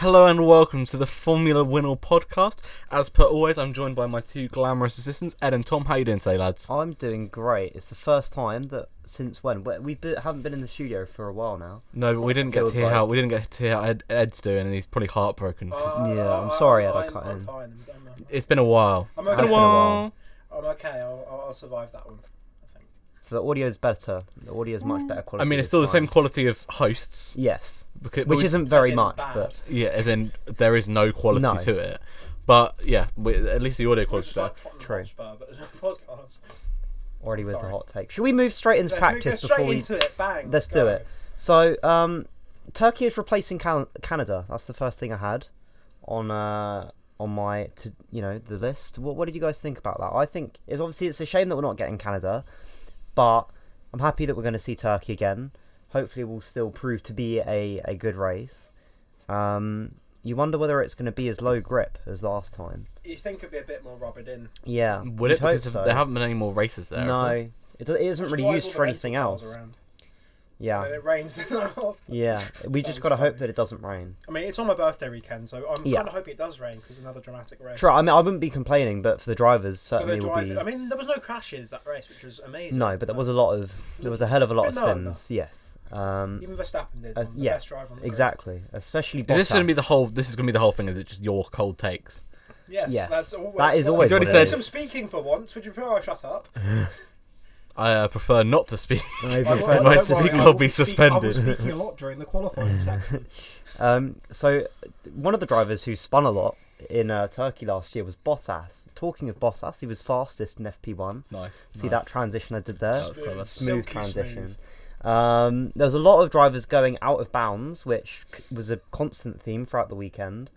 Hello and welcome to the Formula WINOL podcast. As per always, I'm joined by my two glamorous assistants, Ed and Tom. How you doing today, lads? I'm doing great. It's the first time that since when haven't been in the studio for a while now. No, but we didn't get to hear how Ed's doing, and he's probably heartbroken. I'm sorry, Ed. I cut in. I'm fine. It's been a while. I'm It's okay. been a while. I'm okay. I'll survive that one, I think. So the audio is better. The audio is much better quality. I mean, it's still the same quality of hosts. Yes, Because, which isn't very As in much, bad. but yeah, as in there is no quality No. to it. But yeah, at least the audio quality is there. True. But it's a podcast. already with the Sorry. hot take. Should we move straight into Let's go practice straight before we? into it. Bang. Let's do it. So, Turkey is replacing Canada. That's the first thing I had on my the list. What did you guys think about that? I think it's a shame that we're not getting Canada, but I'm happy that we're going to see Turkey again. Hopefully, it will still prove to be a good race. You wonder whether it's going to be as low grip as last time. You think it'd be a bit more rubbered in? Yeah, Would it? hope Because so. there haven't been any more races there. have No, there? it isn't Just really drive used all for the anything rental cars else. around. Yeah, And it rains often. yeah. We just is got to hope funny. that it doesn't rain. I mean, it's on my birthday weekend, so I'm Yeah. kind of hoping it does rain because another dramatic race. True. I mean, I wouldn't be complaining, but for the drivers, But certainly the will be. driver, I mean, there was no crashes that race, which was amazing. No, but there was a hell of a lot of Spin no, spins. Yes. Even Verstappen did. The yeah, best driver on the exactly. Especially Bottas. Is this going to be the whole? This is going to be the whole thing. Is it just your cold takes? Yes, Yes. that's always. That is what- always He's already what it said- I'm speaking for once. Would you prefer I shut up? I prefer not to speak. I Don't prefer If not I to speak, speak. I'll be I suspended. was speaking a lot during the qualifying section. So, one of the drivers who spun a lot in Turkey last year was Bottas. Talking of Bottas, he was fastest in FP1. Nice. See that transition I did there? That was clever. Smooth Silky transition. smooth. There was a lot of drivers going out of bounds, which was a constant theme throughout the weekend.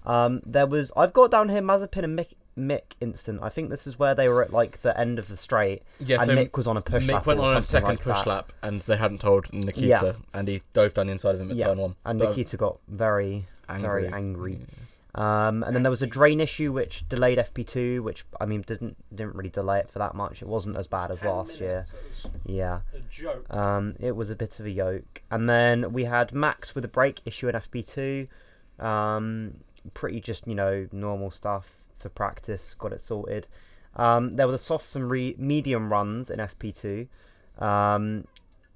I've got down here Mazepin and Mick instant. I think this is where they were at like the end of the straight, Yeah, and so Mick was on a push Mick lap went or on a something second like push that. lap, and they hadn't told Nikita, Yeah. and he dove down the inside of him at turn one. And But Nikita got very angry. angry. And then there was a drain issue which delayed FP2, which I mean didn't really delay it for that much. It wasn't as bad as 10 last year. minutes, it was Yeah. a joke. It was a bit of a yoke. And then we had Max with a brake issue in FP2. Pretty just, normal stuff for practice. Got it sorted. There were the softs and medium runs in FP2.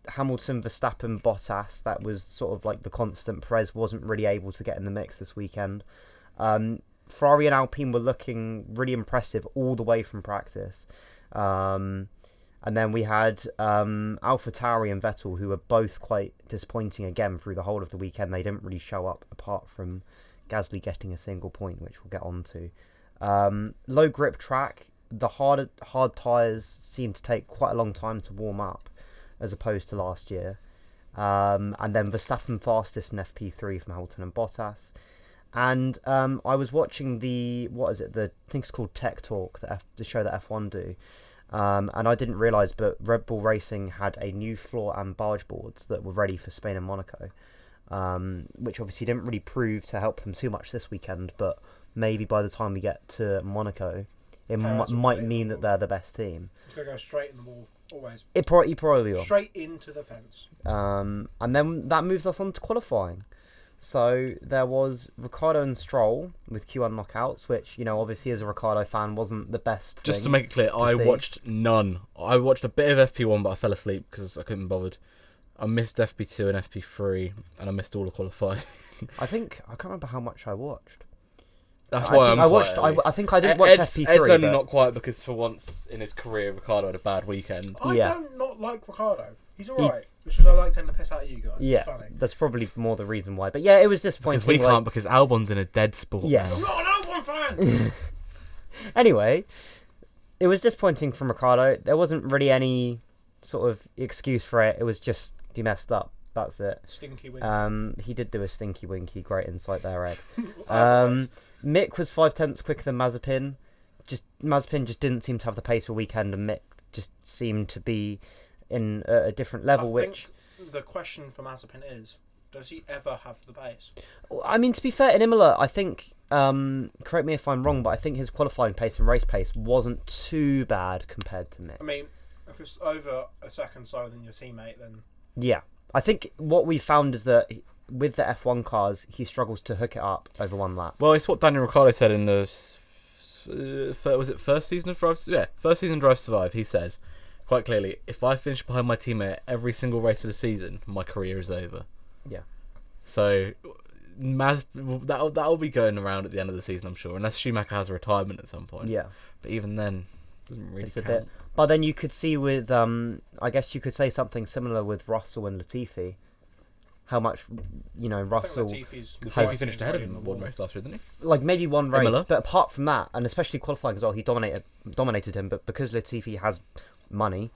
Hamilton, Verstappen, Bottas. That was sort of like the constant. Perez wasn't really able to get in the mix this weekend. Ferrari and Alpine were looking really impressive all the way from practice. And then we had AlphaTauri and Vettel, who were both quite disappointing again through the whole of the weekend. They didn't really show up apart from Gasly getting a single point, which we'll get on to. Low grip track. The hard tyres seemed to take quite a long time to warm up as opposed to last year. And then Verstappen fastest in FP3 from Hamilton and Bottas. And I was watching I think it's called Tech Talk, the show that F1 do. And I didn't realise, but Red Bull Racing had a new floor and barge boards that were ready for Spain and Monaco, which obviously didn't really prove to help them too much this weekend, but maybe by the time we get to Monaco, it might mean that they're the best team. It's going to go straight in the wall, always. It probably will. Straight into the fence. And then that moves us on to qualifying. So there was Ricciardo and Stroll with Q1 knockouts, which, obviously as a Ricciardo fan wasn't the best Just to thing make it clear, I see. watched none. I watched a bit of FP1, but I fell asleep because I couldn't be bothered. I missed FP2 and FP3, and I missed all the qualifying. I can't remember how much I watched. That's I why think I'm I watched. quiet, at least. I think I didn't watch FP3. Ed's only but- not quiet because for once in his career, Ricardo had a bad weekend. I Yeah. don't not like Ricardo. He's alright. It's just I like taking the piss out of you guys. Yeah, It's funny. that's probably more the reason why. But yeah, it was disappointing. Because we can't, because Albon's in a dead sport Yes. now. I'm not an Albon fan! Anyway, it was disappointing from Ricardo. There wasn't really any sort of excuse for it. It was just he messed up. That's it. Stinky win. He did do a stinky winky. Great insight there, Ed. Otherwise, Mick was 5/10 quicker than Mazepin. Mazepin just didn't seem to have the pace for weekend, and Mick just seemed to be in a different level. I Which think the question for Mazepin is, does he ever have the pace? I mean, to be fair, in Imola, I think, correct me if I'm wrong, but I think his qualifying pace and race pace wasn't too bad compared to Mick. I mean, if it's over a second slower than your teammate, then Yeah. I think what we found is that with the F1 cars, he struggles to hook it up over one lap. Well, it's what Daniel Ricciardo said in the was it first season of Drive? Yeah, first season of Drive to Survive. He says quite clearly, if I finish behind my teammate every single race of the season, my career is over. Yeah. So that'll be going around at the end of the season, I'm sure, unless Schumacher has a retirement at some point. Yeah. But even then, doesn't really It's count. a bit. But then you could see with, I guess you could say something similar with Russell and Latifi. How much, Russell, Latifi finished ahead of him in one race last year, didn't he? like maybe one race, Imola. but apart from that, and especially qualifying as well, he dominated him. But because Latifi has money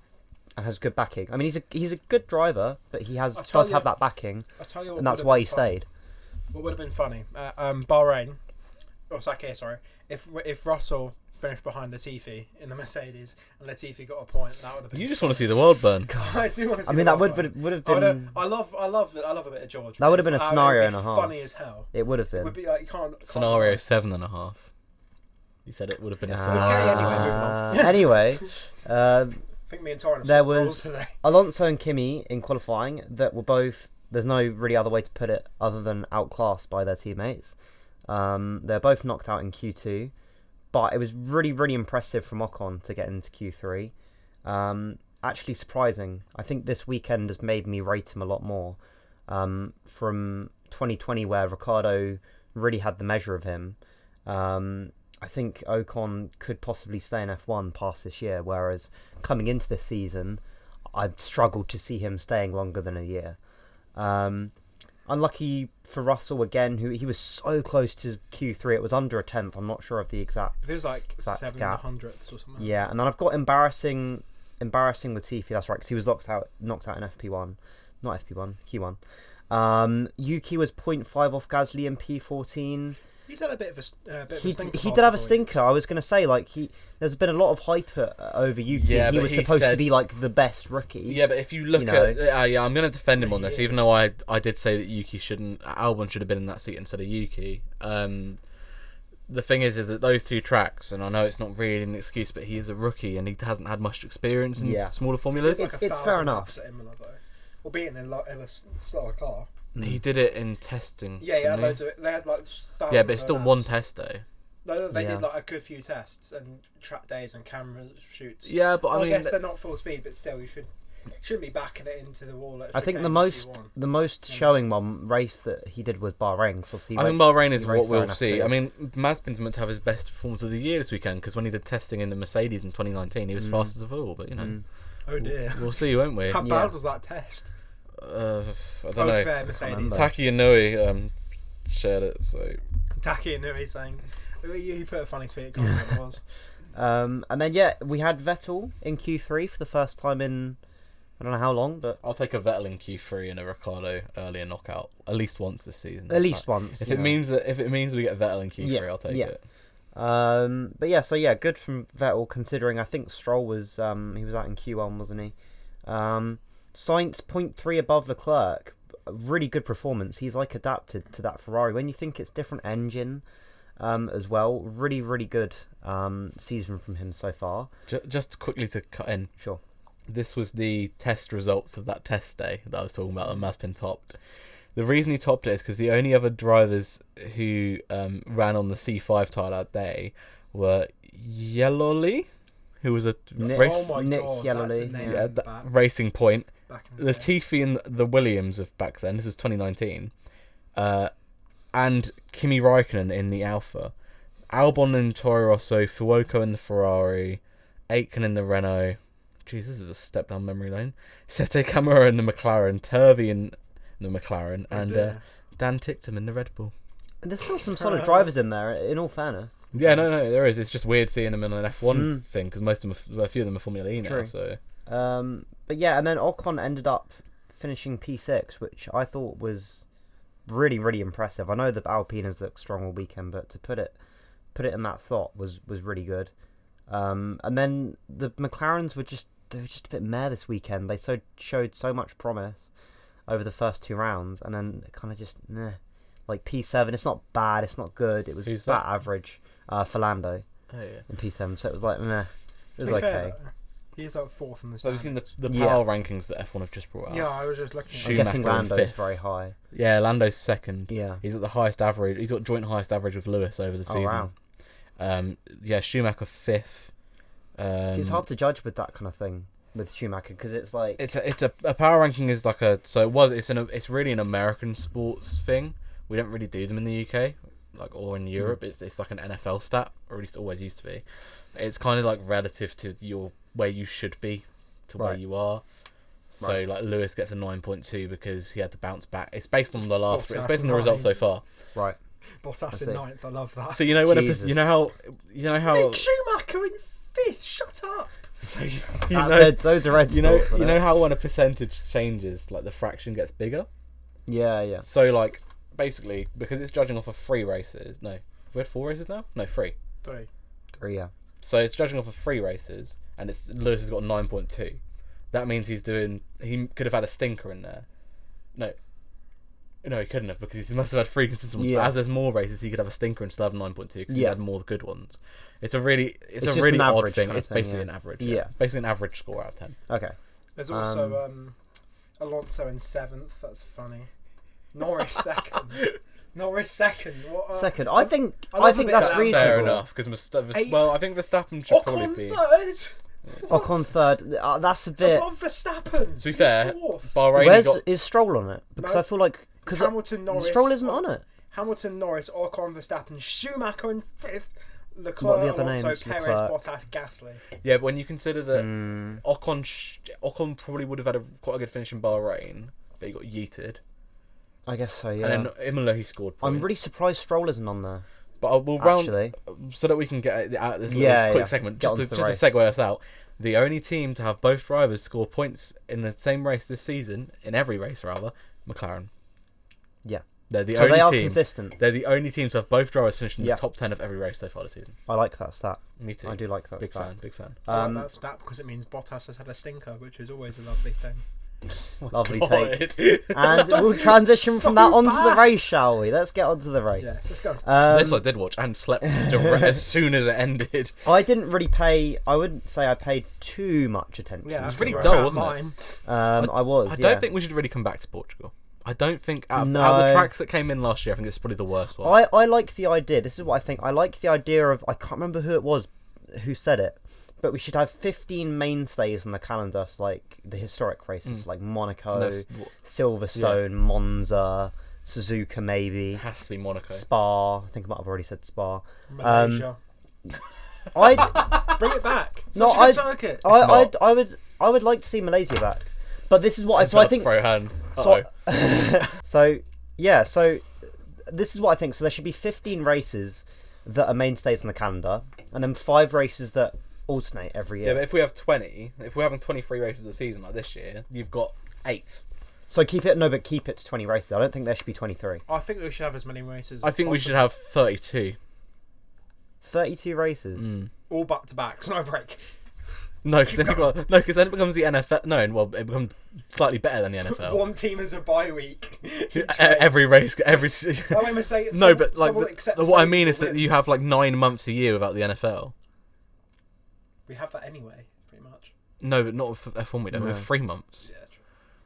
and has good backing, I mean, he's a good driver, but he does have that backing, and that's why he stayed. What would have been funny, Bahrain, or Sakir, sorry, if Russell finished behind Latifi in the Mercedes and Latifi got a point, that would have been. You just want to see the world burn. I do want to see. I mean, that would have been. I love a bit of George. That would have been a scenario and and a half. Funny as hell. It would have It been. would be like you can't. Scenario 7.5. You said it would have been a 7. Okay, Anyway, I think me and Torin have there swapped was roles today. Alonso and Kimi in qualifying that were both. There's no really other way to put it other than outclassed by their teammates. They're both knocked out in Q2. But it was really, really impressive from Ocon to get into Q3. Actually surprising. I think this weekend has made me rate him a lot more. From 2020, where Ricciardo really had the measure of him, I think Ocon could possibly stay in F1 past this year, whereas coming into this season, I've struggled to see him staying longer than a year. Unlucky for Russell again, who he was so close to Q3. It was under a tenth. I'm not sure of the exact. It was like exact 7/100ths or something. Yeah, and then I've got embarrassing Latifi. That's right, because he was knocked out in FP1, not FP1, Q1. Yuki was 0.5 off Gasly in P14. He's had a bit of a stinker. He did have a stinker. I was going to say, like, there's been a lot of hype over Yuki. Yeah, he but was he supposed to said- be like the best rookie. Yeah, but if you look at... yeah, I'm going to defend him on this, even though I did say that Albon should have been in that seat instead of Yuki. The thing is that those two tracks, and I know it's not really an excuse, but he is a rookie and he hasn't had much experience in smaller formulas. It's fair enough. At Imola, though. Or being in a slower car. He did it in testing. Yeah, didn't he? loads of it. They had like thousands. Yeah, but it's still of one laps. test though. No, they Yeah. did like a good few tests and track days and camera shoots. Yeah, but I mean, guess they're not full speed, but still, you shouldn't be backing it into the wall. I think the most showing one race that he did was Bahrain. So obviously I think Bahrain is he what uh, raced there we'll in see. F2. I mean, Mazepin's meant to have his best performance of the year this weekend because when he did testing in the Mercedes in 2019, he was fastest of all. But Oh dear. we'll see, won't we? How bad was that test? I don't It's know. fair, Mercedes. remember. Taki Inouye shared it, so Taki and Nui saying, "You put a funny tweet." Can't remember what it was. And then we had Vettel in Q3 for the first time in I don't know how long, but I'll take a Vettel in Q3 and a Ricciardo earlier knockout at least once this season. at least once. If it means we get Vettel in Q3, Yeah, I'll take yeah. it. But good from Vettel considering I think Stroll was he was out in Q1, wasn't he? Sainz 0.3 above Leclerc. A really good performance. He's like adapted to that Ferrari. When you think it's different engine as well, really, really good season from him so far. Just quickly to cut in. Sure. This was the test results of that test day that I was talking about that Mazepin topped. The reason he topped it is because the only other drivers who ran on the C5 tyre that day were Yeloli, who was a Nick- race, Oh my Nick god, Yellow that's a Lee, name yeah, from that Racing Point, back in the the day. Latifi and the Williams of back then. This was 2019, and Kimi Raikkonen in the Alpha, Albon in Toro Rosso, Fuoco in the Ferrari, Aitken in the Renault. Jeez, this is a step down memory lane. Sete Camara in the McLaren, Turvey in the McLaren, and Dan Ticktum in the Red Bull. And there's still some solid drivers in there. In all fairness. Yeah, no, there is. It's just weird seeing them in an F1 thing because most of them, a few of them are Formula E now. True. So But yeah, and then Ocon ended up finishing P6, which I thought was really, really impressive. I know the Alpine has looked strong all weekend, but to put it in that slot was really good. And then the McLarens were just a bit meh this weekend. They showed so much promise over the first two rounds, and then it kind of just like P7. It's not bad, it's not good. It was Who's about that? average. For Lando oh yeah. in P7, so it was like meh. It was To be okay. fair, He's like fourth in the So have standings. you seen the power rankings that F1 have just brought out? Yeah, I was just looking. I'm Schumacher guessing in Lando's fifth. very high. Yeah, Lando's second. Yeah. He's at the highest average. He's got joint highest average with Lewis over the Oh, season. wow. Yeah, Schumacher fifth. It's hard to judge with that kind of thing with Schumacher because it's like It's a power ranking is like a so it was it's really an American sports thing. We don't really do them in the UK, like or in Europe. It's like an NFL stat, or at least always used to be. It's kind of like relative to where you should be to where Right. you are. So Right. like Lewis gets a 9.2 because he had to bounce back. It's based on the last. Bottas It's based on the results so far. right. Bottas I in see. ninth. I love that. So you know when Jesus. you know how Mick Schumacher in fifth. Shut up. so you Those are red you know stalks, you isn't know it? how when a percentage changes, like the fraction gets bigger. Yeah. So like basically because it's judging off of 3 races. No, we had 4 races now. No, 3. 3, yeah. So it's judging off of 3 races, and Lewis has got 9.2. That means he could have had a stinker in there. No, he couldn't have because he must have had 3 consistent ones. Yeah. But as there's more races, he could have a stinker and still have 9.2 because he Yeah. had more good ones. It's a really It's just really an odd average thing. kind of It's thing, basically yeah. an average. Yeah. Basically an average score out of 10. Okay. There's also Alonso in seventh. That's funny. Norris second. Norris second. What? Second, I think I love a bit that's of reasonable. Fair enough because Eight- I think Verstappen should probably Ocon be. third. Ocon third. That's a bit. Above Verstappen. To be fair, fourth. Bahrain Is Stroll on it? Because No. I feel like because Hamilton, Norris. Stroll isn't on it. Hamilton, Norris, Ocon, Verstappen, Schumacher in fifth. What Leclerc, are the other Alonso, names? Perez, Leclerc. Bottas, Gasly. Yeah, but when you consider that Mm, Ocon probably would have had quite a good finish in Bahrain, but he got yeeted. I guess so. Yeah. And then Imola, he scored points. I'm really surprised Stroll isn't on there. But we'll round Actually, so that we can get out of this Yeah, little quick yeah. segment. Get Just onto to the race. segue us out. The only team to have both drivers score points in the same race this season, in every race rather, McLaren. Yeah. They're the so only they are team. consistent. They're the only team to have both drivers finish in Yeah. the top 10 of every race so far this season. I like that stat. Me too. I do like that Big stat. Big fan. I like that stat because it means Bottas has had a stinker, which is always a lovely thing. Lovely God. take. And we'll transition from that onto the race, shall we? Let's get onto the race. Yes, let's go. On This I did watch and slept as soon as it ended. I didn't really pay. I wouldn't say I paid too much attention. yeah, to that's pretty the dull, race. wasn't it? mine. I was. I yeah. don't think we should really come back to Portugal. I don't think out of the tracks that came in last year, I think it's probably the worst one. I like the idea. This is what I think. I like the idea of. I can't remember who it was who said it, but we should have 15 mainstays on the calendar, so like the historic races, like Monaco, And there's- Silverstone, Monza, Suzuka, maybe It has to be Monaco. Spa. I think I might have already said Spa. Malaysia. I Bring it back. No, Such a good circuit. not. I would like to see Malaysia back, but this is what I. So I think. Throw hands. So, so this is what I think. So there should be 15 races that are mainstays on the calendar, and then 5 races that alternate every year. Yeah, but if we have 20, if we're having 23 races a season like this year, you've got 8. So keep it to 20 races. I don't think there should be 23. I think we should have as many races. I as think we possible. should have 32. 32 races. all back to back, no break. No, because then it becomes the NFL. No, well, it becomes slightly better than the NFL. One team has a bye week. Every race, every. I'm gonna say No, but like someone accepts what I the mean is win. that you have like 9 months a year without the NFL. We have that anyway, pretty much. No, but not for F1. We don't. We No. have 3 months. Yeah, true.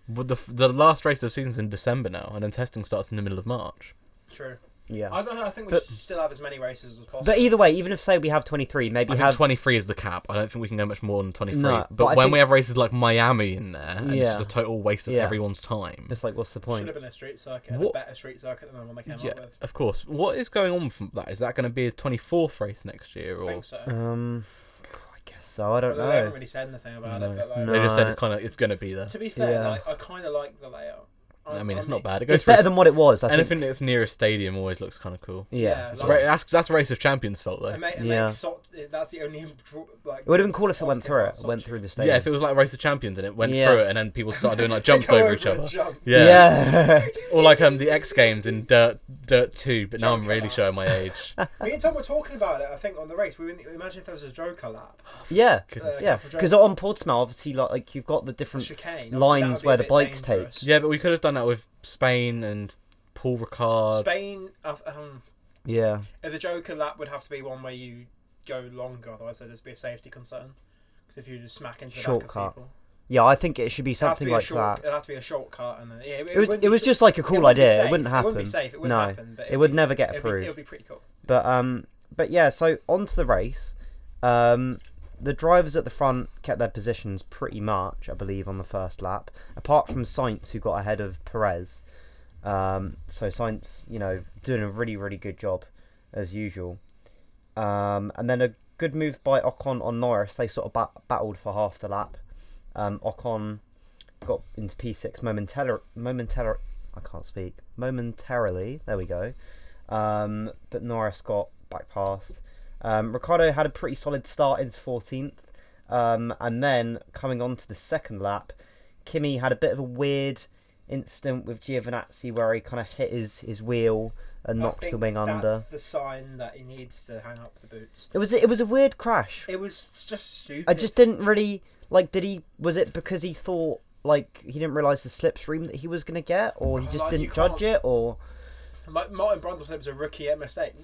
But the last race of the season's in December now, and then testing starts in the middle of March. True. Yeah. I don't know. I think we But- should still have as many races as possible. But either way, even if say we have 23, maybe I think have 23 is the cap. I don't think we can go much more than 23. No, but but I when think- we have races like Miami in there, and it's Yeah. just a total waste of Yeah. everyone's time. It's like, what's the Should point? have been a street circuit, and What- a better street circuit than the one they came Yeah, up with. of course. What is going on from that? Is that going to be a 24th race next year, I or think so. I guess so. I don't Well, they haven't know. really said anything about No. it, but like, No. they just said it's going to be there? to be fair, Yeah. like I kind of like the layout. I mean, it's not bad. It goes It's through better than what it was. I anything think. that's near a stadium always looks kind of cool. Yeah. Yeah, like- That's Race of Champions fault though. Yeah. That's the only like. It would have been cool if it went through it. Went through the stadium. Yeah, if it was like Race of Champions and it went Yeah. through it, and then people started doing like jumps over each other. Yeah. Yeah. Or like the X Games in Dirt 2, but now I'm Joker really laps. showing my age. Me and Tom were talking about it. I think on the race, imagine if there was a Joker lap, Yeah. Goodness. Yeah. Because on Portimao, obviously, like you've got the a different chicane. Obviously, lines that would be where a the bit bikes dangerous. Yeah, but we could have done that with Spain and Paul Ricard. Spain, Yeah. the Joker lap would have to be one where you go longer, otherwise there'd just be a safety concern. Because if you just smack into the Shortcut. back of people. Yeah, I think it should be It'll have to something be like a that. It'll have to be a shortcut, and then It was just like a cool idea. It wouldn't happen. It wouldn't be safe. It wouldn't No, happen. But it would never get It approved. would be pretty cool. But yeah. So on to the race. The drivers at the front kept their positions pretty much, I believe, on the first lap, apart from Sainz, who got ahead of Perez. So Sainz, doing a really, really good job as usual. And then a good move by Ocon on Norris. They sort of battled for half the lap. Ocon got into P6 momentarily. There we go. But Norris got back past. Ricciardo had a pretty solid start into 14th. And then coming on to the second lap, Kimi had a bit of a weird incident with Giovinazzi where he kind of hit his wheel and knocked the wing under. That's the sign that he needs to hang up the boots. It was a weird crash. It was just stupid. I just didn't really was it because he thought he didn't realise the slipstream that he was going to get, or he just didn't judge it, or Martin Brundle said it was a rookie mistake.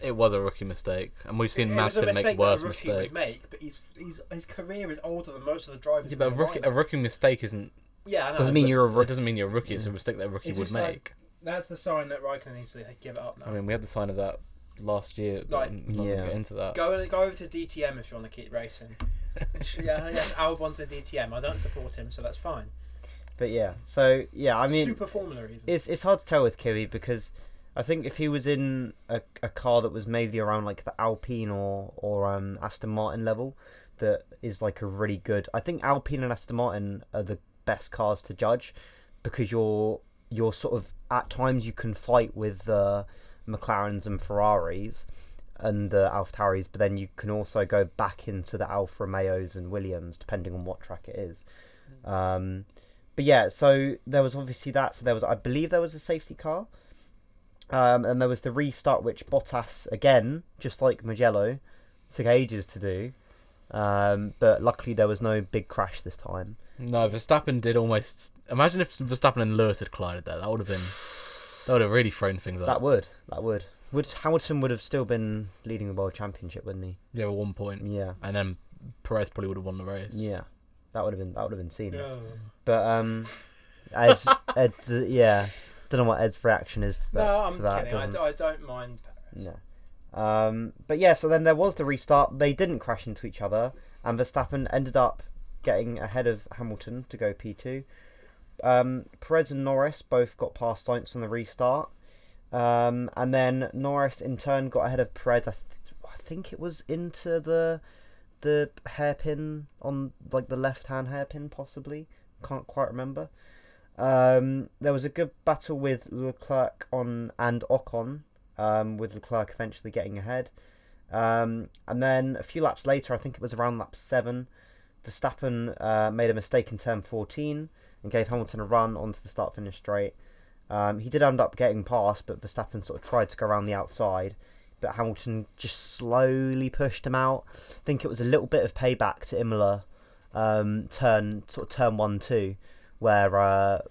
It was a rookie mistake, and we've seen Mazepin make worse mistakes. Would make, but his career is older than most of the drivers. Yeah, but a rookie mistake isn't. Yeah, I know. Doesn't mean you're a rookie. It doesn't mean you're a rookie. It's a mistake that a rookie would make. That's the sign that Raikkonen needs to give it up now. I mean, we had the sign of that last year. But I'm not gonna get into that. Go over to DTM if you want to keep racing. Albon's in DTM. I don't support him, so that's fine. But yeah, so yeah, I mean, Super Formula even. It's hard to tell with Kimi because I think if he was in a car that was maybe around the Alpine or Aston Martin level, that is a really good. I think Alpine and Aston Martin are the best cars to judge because you're sort of at times you can fight with the McLarens and Ferraris and the AlphaTauris, but then you can also go back into the Alfa Romeos and Williams depending on what track it is. But yeah, so there was obviously that. So I believe there was a safety car. And there was the restart, which Bottas, again, just like Mugello, took ages to do. But luckily there was no big crash this time. No, Verstappen did almost. Imagine if Verstappen and Lewis had collided there. That would have really thrown things up. That would. Hamilton would have still been leading the world championship, wouldn't he? Yeah, at 1 point. Yeah. And then Perez probably would have won the race. Yeah, that would have been seamless. No. But Ed, yeah. Don't know what Ed's reaction is to that. No, I'm kidding. I don't mind Paris. No. But yeah, so then there was the restart. They didn't crash into each other, and Verstappen ended up getting ahead of Hamilton to go P2. Perez and Norris both got past Sainz on the restart. And then Norris in turn got ahead of Perez. I think it was into the hairpin on the left-hand hairpin, possibly. Can't quite remember. There was a good battle with Leclerc and Ocon, with Leclerc eventually getting ahead. And then a few laps later, I think it was around lap 7, Verstappen made a mistake in turn 14 and gave Hamilton a run onto the start-finish straight. He did end up getting past, but Verstappen sort of tried to go around the outside, but Hamilton just slowly pushed him out. I think it was a little bit of payback to Imola, turn 1-2. Where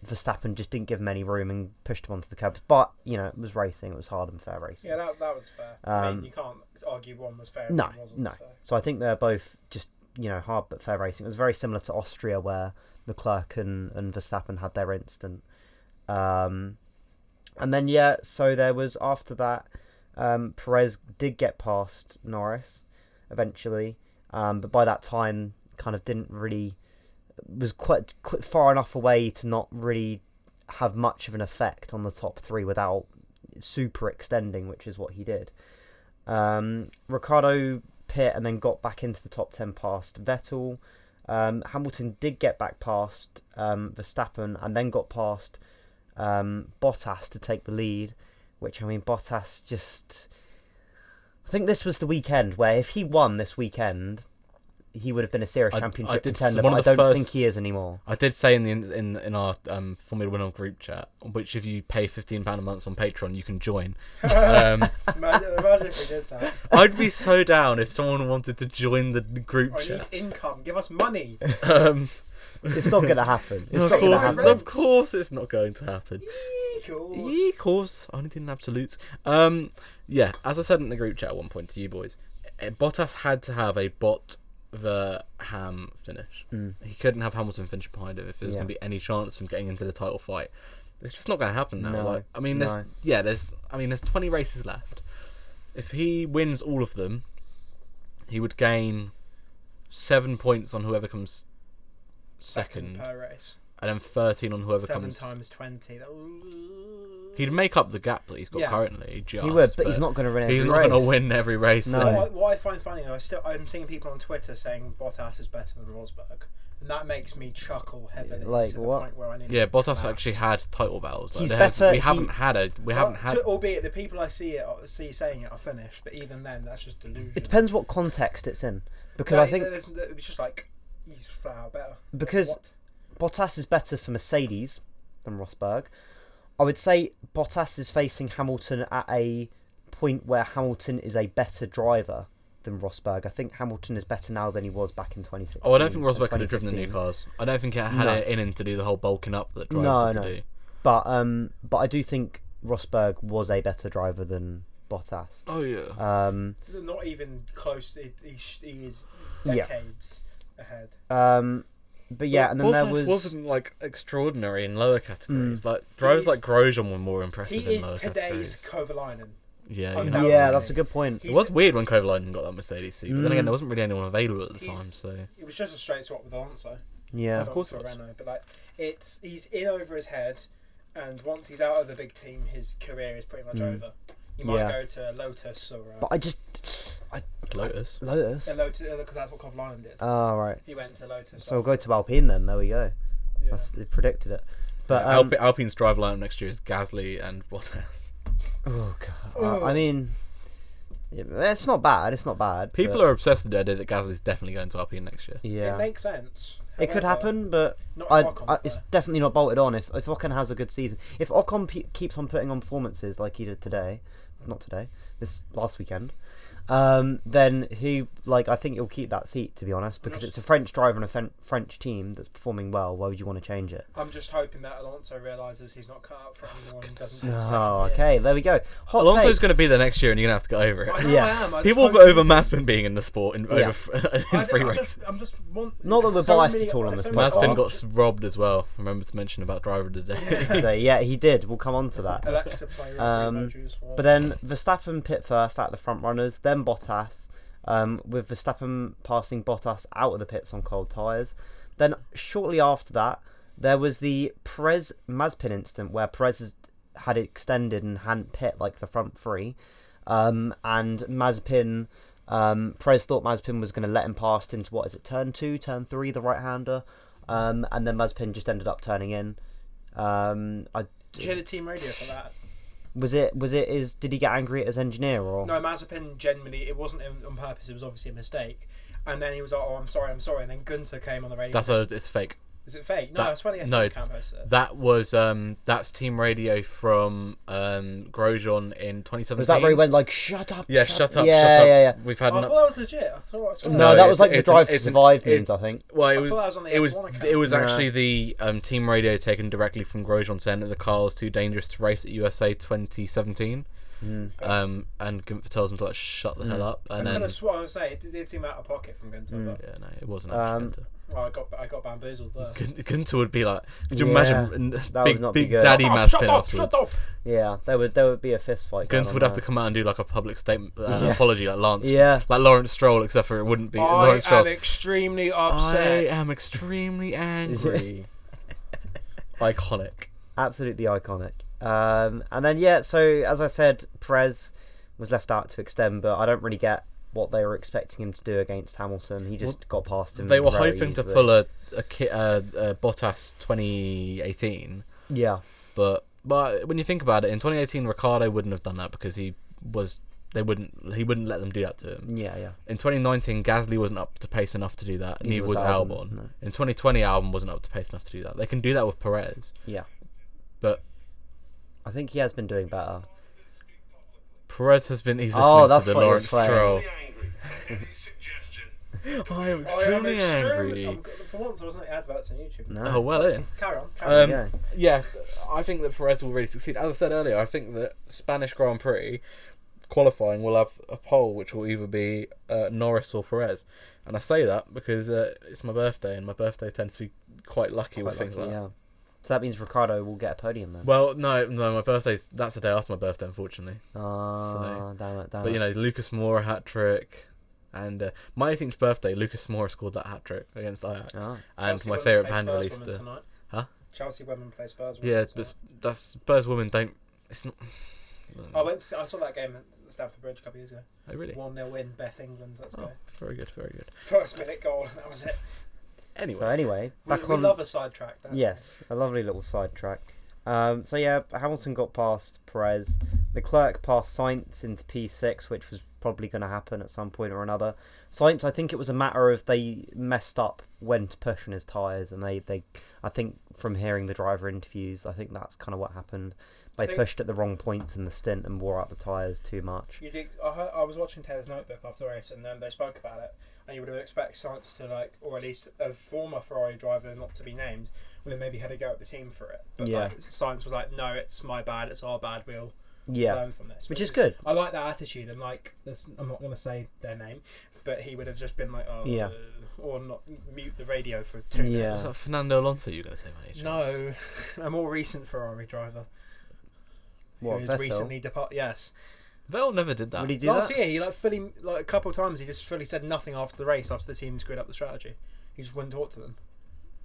Verstappen just didn't give him any room and pushed him onto the curbs. But, it was racing. It was hard and fair racing. Yeah, that was fair. I mean, you can't argue one was fair and one wasn't. No. So I think they're both just, hard but fair racing. It was very similar to Austria where Leclerc and Verstappen had their instant. And then, so there was, after that, Perez did get past Norris eventually. But by that time, kind of didn't really... was quite far enough away to not really have much of an effect on the top 3 without super extending, which is what he did. Ricciardo pit and then got back into the top 10 past Vettel. Hamilton did get back past Verstappen and then got past Bottas to take the lead, which, I mean, Bottas just... I think this was the weekend where if he won this weekend... he would have been a serious championship contender, but I don't think he is anymore. I did say in our Formula WINOL group chat, which if you pay £15 a month on Patreon, you can join. Imagine if we did that. I'd be so down if someone wanted to join the group chat. Need income. Give us money. It's not going to happen. Of course it's not going to happen. Of course. Anything in absolutes. Yeah, as I said in the group chat at one point to you boys, Bottas had to have a bot the Ham finish. Mm. He couldn't have Hamilton finish behind him if there was Yeah. going to be any chance from getting into the title fight. It's just not going to happen now. No, Like, I mean, no. there's 20 races left. If he wins all of them, he would gain 7 points on whoever comes second, per race. and then 13 on whoever 7 comes. times 20. He'd make up the gap that he's got Yeah. currently. Just, He would, but he's not going to win every He's race. not going to win every race. No. so- What I find funny, I'm seeing people on Twitter saying Bottas is better than Rosberg, and that makes me chuckle heavily. Like, to what? The point where I need Yeah, to Bottas collapse. actually had title battles. Like, He's there has- better- We he- haven't had a. We haven't had. Albeit the people I see saying it are finished, but even then, that's just delusion. It depends what context it's in, because I think it's just like he's flat out better. because What? Bottas is better for Mercedes than Rosberg. I would say Bottas is facing Hamilton at a point where Hamilton is a better driver than Rosberg. I think Hamilton is better now than he was back in 2016. Oh, I don't think and Rosberg could have driven the new 2015. cars. I don't think it had No. it in him to do the whole bulking up that drivers No, have to no. do. But I do think Rosberg was a better driver than Bottas. Oh yeah. Not even close. He is Yeah. decades ahead. But yeah, and then there Bottas was wasn't like extraordinary in lower categories. Mm. Like drivers He's- like Grosjean were more He impressive in is lower today's categories. Kovalainen. Yeah, you know. undoubtedly. yeah, that's a good point. It was weird when Kovalainen got that Mercedes seat, but then again, Mm. there wasn't really anyone available at the He's- time. So It was just a straight swap with Alonso. Yeah, Of course for it was. Renault, but like he's in over his head, and once he's out of the big team, his career is pretty much Mm. over. He might Yeah. go to Lotus or but I just Lotus. Lotus. Lotus because that's what Kovalainen did. Oh right. He went to Lotus. So we'll go to Alpine then. There we go. yeah. They predicted it. But Alpine's drive lineup next year is Gasly and Bottas. oh god. Oh. I mean, yeah, it's not bad. It's not bad. People but, are obsessed with the idea that Gasly's definitely going to Alpine next year. Yeah. It makes sense. It could However, happen, but Not if Ocon's it's there. definitely not bolted on. If Ocon has a good season, if Ocon keeps on putting on performances like he did this last weekend, then I think he'll keep that seat, to be honest, because it's a French driver and a French team that's performing well. Why would you want to change it? I'm just hoping that Alonso realises he's not cut out for anyone and doesn't. have a Oh, second year. okay, there we go. Hot Alonso's take. going to be there next year, and you're going to have to get over I it. know Yeah. I am. I just People hope got over he's- Mazepin being in the sport in Yeah. free races. I'm just Not that we're so biased many- at all on so this many- Mazepin oh, got robbed as well. Remember to mention about driver of the day. So, yeah, he did. We'll come on to that. Alexa play emojis as well. But then Verstappen pit first out of the front runners, then Bottas, with Verstappen passing Bottas out of the pits on cold tyres. Then shortly after that, there was the Perez Mazepin incident where Perez had extended and hadn't pit like the front three, and Mazepin. Perez thought Mazepin was going to let him pass into turn 2, turn 3, the right hander, and then Mazepin just ended up turning in. Did you hear the team radio for that? Did he get angry at his engineer or? No, Mazepin genuinely, it wasn't on purpose, it was obviously a mistake. And then he was like, oh, I'm sorry. And then Gunter came on the radio. It's fake. Is it fake? No, that's why the no, F1 account posted it. That was that's team radio from Grosjean in 2017. Was that where he went like, shut up? Yeah, shut up, Yeah, shut up. yeah. We've had I thought that was legit. I thought No, No, that was like the it's Drive an- to it's an- Survive it- memes, I think. Well, I thought that was on the F1 account. it was Nah. actually the team radio taken directly from Grosjean saying that the car was too dangerous to race at USA 2017. And Gunther tells him to like shut the hell up, I and kind then of swore, I was saying, it did seem out of pocket from Gunter. But, yeah, no, it wasn't actually Gunther. well, I got bamboozled there. Gunter would be like, could you Yeah, imagine that big would not be big good. daddy Shut Mazepin up! afterwards? Shut up! Yeah, there would be a fist fight. going Gunther on would have to there. come out and do like a public statement, Yeah. apology, like Lance, Yeah. like Lawrence Stroll, except for it wouldn't be I Lawrence am Stroll. extremely I upset. am extremely angry. Iconic. Absolutely iconic. And then so as I said, Perez was left out to extend, but I don't really get what they were expecting him to do against Hamilton. He just got past him. They were very hoping to easily. pull a Bottas 2018, Yeah, but when you think about it, in 2018 Ricciardo wouldn't have done that because he wouldn't let them do that to him. yeah. In 2019, Gasly wasn't up to pace enough to do that. Neither was Albon. No. In 2020, Albon wasn't up to pace enough to do that. They can do that with Perez, Yeah, but I think he has been doing better. Perez has been. He's Oh, listening that's to the what you're Lawrence saying. Stroll. Any suggestion? I am extremely angry. For once, I wasn't at adverts on YouTube. No. Oh well, in. Carry on. Yeah. Yeah, I think that Perez will really succeed. As I said earlier, I think that Spanish Grand Prix, qualifying, we'll have a poll which will either be Norris or Perez. And I say that because it's my birthday, and my birthday tends to be quite lucky with things like that. Yeah. So that means Ricciardo will get a podium then. Well, no, my birthday's that's the day after my birthday, unfortunately. Damn it. But you know, Lucas Moura hat trick, and my 18th birthday, Lucas Moura scored that hat trick against Ajax, and Chelsea my women favourite play band Spurs released. women tonight. Huh? Chelsea women play Spurs women Yeah, tonight. but that's Spurs women don't. It's not. I saw that game at Stamford Bridge a couple of years ago. Oh really? 1-0 win, Beth England. Let's go. Very good, very good. First minute goal, and that was it. Anyway, We love a sidetrack. Don't we? Yes, a lovely little sidetrack. So yeah, Hamilton got past Perez. Leclerc passed Sainz into P6, which was probably going to happen at some point or another. Sainz, I think it was a matter of they messed up when to push on his tyres, and I think from hearing the driver interviews, I think that's kind of what happened. They pushed at the wrong points in the stint and wore out the tyres too much. I was watching Taylor's Notebook after the race, and they spoke about it, and you would have expected Sainz to or at least a former Ferrari driver not to be named, would have maybe had a go at the team for it. But Sainz was like, no, it's my bad, it's our bad, we'll learn from this. Which is good. I like that attitude, and I'm not going to say their name, but he would have just been like, or not mute the radio for 2 minutes. Is that Fernando Alonso you're going to say, mate? No, a more recent Ferrari driver. What, who Vettel? has recently departed. Yes. Vettel never did that. Would he do Last that? year, he fully a couple of times he just fully said nothing after the race after the team screwed up the strategy. He just wouldn't talk to them.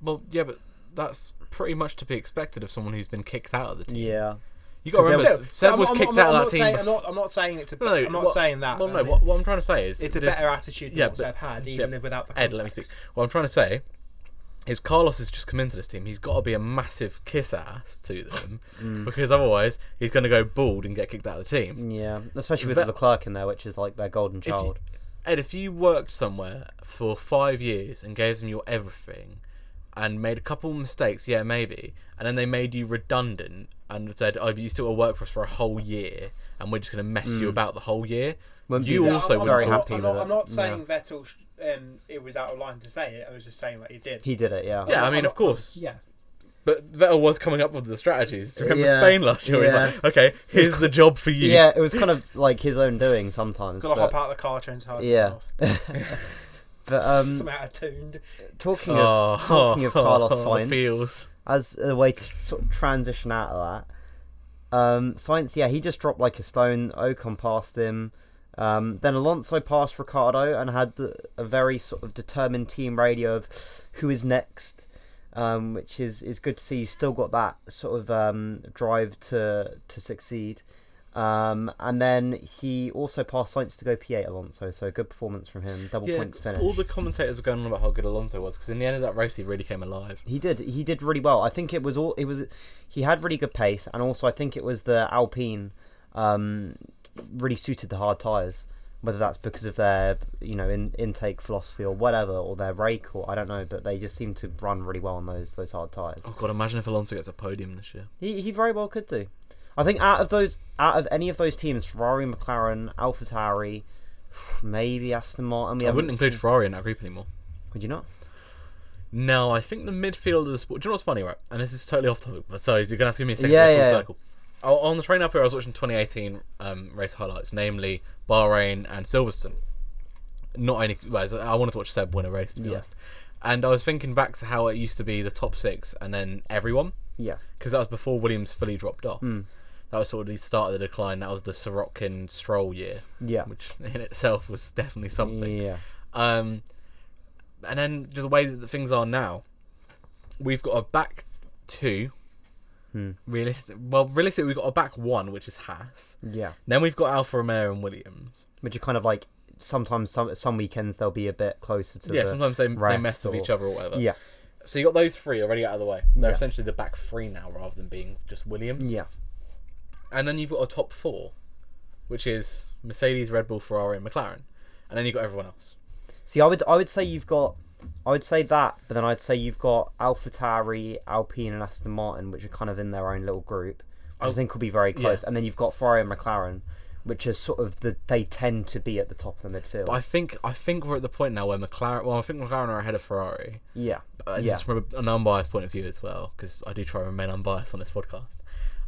Well, yeah, but that's pretty much to be expected of someone who's been kicked out of the team. Yeah. You got to remember, Seb was kicked out of that team. I'm not saying it's. No, I'm not saying that. Well, no. What I'm trying to say is it's a better attitude than what but- Seb had, even without the Ed, context. let me speak. What I'm trying to say is Carlos has just come into this team. He's got to be a massive kiss ass to them because otherwise he's going to go bald and get kicked out of the team. Yeah, especially with Leclerc in there, which is like their golden child. Ed, if you worked somewhere for 5 years and gave them your everything and made a couple mistakes, yeah, maybe, and then they made you redundant and said, oh, but you still got to work for us for a whole year and we're just going to mess you about the whole year, you also I'm very not- happy I'm with not, it. I'm not saying Vettel. It was out of line to say it. I was just saying that he did. He did it, yeah. Yeah, I mean, of course. Yeah. But Vettel was coming up with the strategies. Remember Yeah, Spain last year? yeah. He's like, okay, here's the job for you. Yeah, it was kind of like his own doing sometimes. Got to but, hop out of the car, change tires. Yeah. But Some out of tuned. talking of Carlos the Sainz, feels. as a way to sort of transition out of that, Sainz, yeah, he just dropped like a stone. Ocon passed him. Then Alonso passed Ricciardo and had a very sort of determined team radio of who is next, which is good to see. He's still got that sort of drive to succeed. And then he also passed Sainz to go P8 Alonso, so a good performance from him. Double points finish. All the commentators were going on about how good Alonso was because in the end of that race he really came alive. He did really well. I think he had really good pace, and also I think it was the Alpine really suited the hard tyres, whether that's because of their intake philosophy or whatever, or their rake, or I don't know, but they just seem to run really well on those hard tyres. Oh god, imagine if Alonso gets a podium this year. He very well could do. I think out of any of those teams, Ferrari, McLaren, AlphaTauri, maybe Aston Martin. I wouldn't include Ferrari in that group anymore. Would you not? No, I think the midfield of the sport. Do you know what's funny, right? And this is totally off topic, but sorry, you're gonna have to give me a second to go full circle. On the train up here, I was watching 2018 race highlights, namely Bahrain and Silverstone. Not any. Well, I wanted to watch Seb win a race, to be honest. And I was thinking back to how it used to be the top 6 and then everyone. Yeah. Because that was before Williams fully dropped off. That was sort of the start of the decline. That was the Sorokin Stroll year. Yeah. Which in itself was definitely something. Yeah. And then the way that the things are now, we've got a back 2. Realistically, we've got a back 1, which is Haas. Yeah. Then we've got Alfa Romeo and Williams. Which are kind of like sometimes some weekends they'll be a bit closer to sometimes they mess with each other or whatever. Yeah. So you got those 3 already out of the way. They're essentially the back 3 now rather than being just Williams. Yeah. And then you've got a top 4, which is Mercedes, Red Bull, Ferrari, and McLaren. And then you've got everyone else. See, I would say you've got, I would say that, but then I'd say you've got AlphaTauri, Alpine, and Aston Martin, which are kind of in their own little group, which I think will be very close. And then you've got Ferrari and McLaren, which is sort of they tend to be at the top of the midfield. But I think we're at the point now where McLaren. Well, I think McLaren are ahead of Ferrari. Yeah. Just from an unbiased point of view as well, because I do try to remain unbiased on this podcast.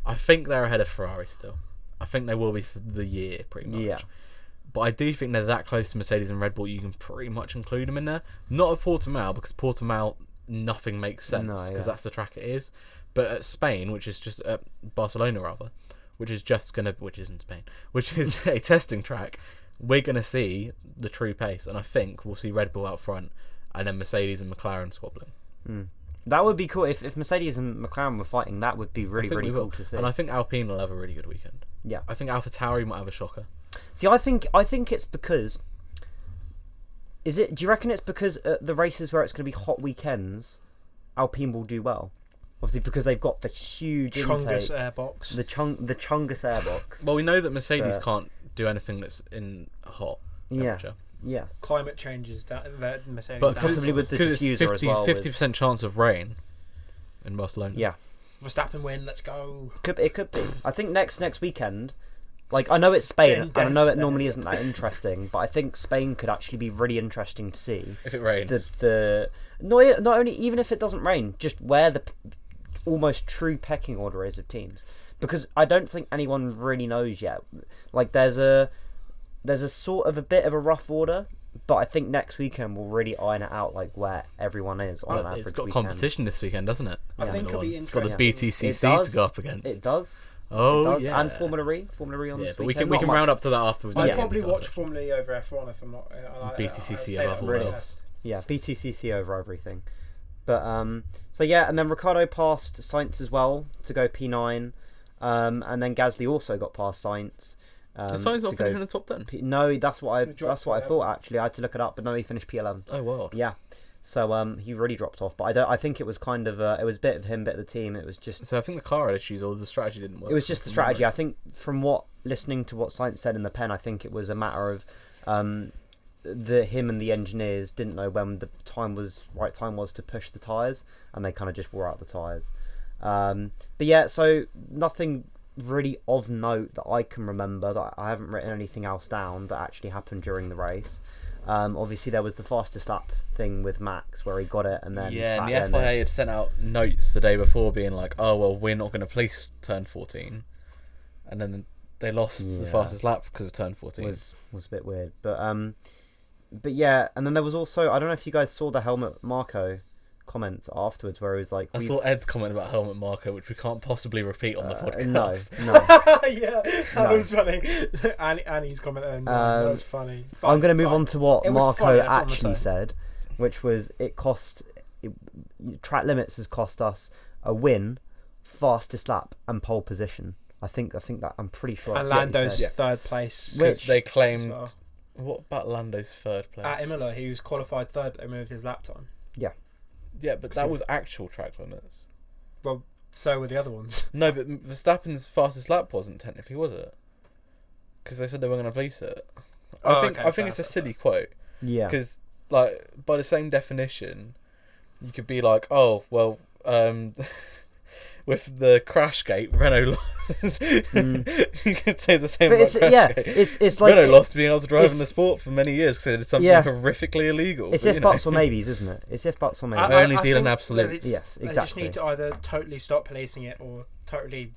I think they're ahead of Ferrari still. I think they will be for the year, pretty much. Yeah. But I do think they're that close to Mercedes and Red Bull, you can pretty much include them in there. Not at Portimao, because Portimao, nothing makes sense, because that's the track it is. But at Spain, which is just at Barcelona, rather, which isn't Spain, which is a testing track, we're going to see the true pace. And I think we'll see Red Bull out front, and then Mercedes and McLaren squabbling. That would be cool. If Mercedes and McLaren were fighting, that would be really cool to see. And I think Alpine will have a really good weekend. Yeah. I think AlphaTauri might have a shocker. See, I think it's because... do you reckon it's because the races where it's going to be hot weekends, Alpine will do well? Obviously, because they've got the huge Chungus intake, airbox. the Chungus airbox. Well, we know that Mercedes can't do anything that's in hot temperature. Yeah. Climate changes that Mercedes. But possibly with the diffuser as well. 50% chance of rain in Barcelona. Yeah. Verstappen win. Let's go. It could be. I think next weekend. Like, I know it's Spain, and I know it normally isn't that interesting, but I think Spain could actually be really interesting to see. If it rains. Not only, even if it doesn't rain, just where the almost true pecking order is of teams. Because I don't think anyone really knows yet. Like, there's a sort of a bit of a rough order, but I think next weekend we'll really iron it out, like, where everyone is on an average It's got weekend. competition this weekend, doesn't it? I think it'll be It's got interesting. the BTCC to go up against. It does. Oh, It does. yeah. And Formula E on Yeah, this but weekend. we Not can much. round up to that afterwards. I'd Yeah. probably watch Formula E over F1 if I'm not. BTCC I'll over say that Formula E. first. Yeah, BTCC over everything. But so yeah, and then Ricciardo passed Sainz as well to go P9, and then Gasly also got past Sainz. The Sainz not to finishing go in the top 10. No, that's what He dropped I P11. thought actually. I had to look it up, but no, he finished P11. Oh, wow. Yeah, so he really dropped off. But I think it was kind of it was a bit of him, bit of the team. It was just So I think the car had issues or the strategy didn't work. it was just the strategy. I think from listening to what Sainz said in the pen, I think it was a matter of him and the engineers didn't know when the right time was to push the tyres, and they kind of just wore out the tyres. But yeah, so nothing really of note that I can remember. That I haven't written anything else down that actually happened during the race. Obviously there was the fastest lap thing with Max where he got it, and then Yeah, and the FIA had sent out notes the day before being like, oh, well, we're not going to police turn 14. And then they lost the fastest lap because of turn 14. was a bit weird. But yeah, and then there was also, I don't know if you guys saw the Helmut Marko comment afterwards where he was like... I saw Ed's comment about Helmut Marko, which we can't possibly repeat on the podcast. No. Yeah, that was funny. Annie's comment, and that was funny. I'm going to move on to what It was Marko funny, that's what I'm actually saying. said, which was track limits has cost us a win, fastest lap, and pole position. I think that I'm pretty sure. And That's what he Lando's said. third place. Which- They claimed... as well. What about Lando's third place? At Imola, he was qualified third, but they moved his lap time. Yeah, but that was actual track limits. Well, so were the other ones. No, but Verstappen's fastest lap wasn't technically, was it? Because they said they were going to police it. I think it's a silly quote. Yeah. Because, like, by the same definition, you could be like, oh, well, with the crash gate, Renault lost. You could say the same But about Crashgate. it's like Renault lost being able to drive in the sport for many years because they did something horrifically illegal. It's but, if buts or maybes, isn't it? It's if buts or maybes. I only deal in think absolutes. Yes, They just exactly. need to either totally stop policing it or totally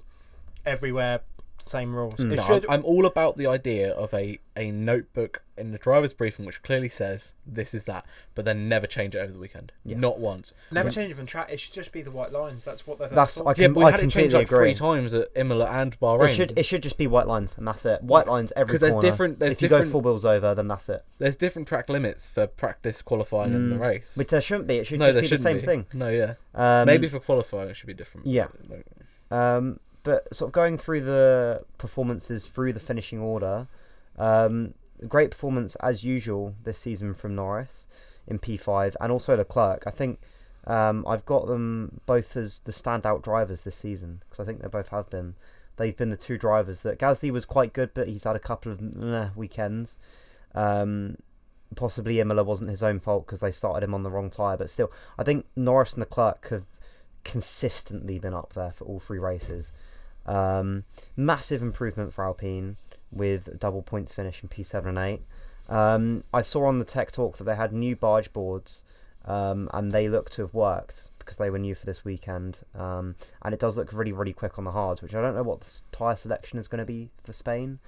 everywhere same rules. It No, should. I'm all about the idea of a notebook in the driver's briefing which clearly says this is that, but then never change it over the weekend. Yeah. Not once. Never change it from track. It should just be the white lines. That's what they're there That's for. I Yeah, can but we I had it changed completely like agree. 3 times at Imola and Bahrain. It should just be white lines, and that's it. White lines every 'Cause there's corner. different- there's if you go different- full wheels over, then that's it. There's different track limits for practice, qualifying, and the race. Which there shouldn't be. It should No, just there be the shouldn't same be. thing. No, yeah. Maybe for qualifying it should be different. Yeah. But sort of going through the performances through the finishing order, great performance as usual this season from Norris in P5 and also Leclerc. I think I've got them both as the standout drivers this season because I think they both have been. They've been the two drivers that Gasly was quite good, but he's had a couple of weekends. Possibly Imola wasn't his own fault because they started him on the wrong tyre, but still, I think Norris and Leclerc have consistently been up there for all 3 races. Massive improvement for Alpine with a double points finish in P7 and 8. I saw on the Tech Talk that they had new barge boards and they look to have worked because they were new for this weekend. And it does look really, really quick on the hards, which I don't know what the tyre selection is going to be for Spain.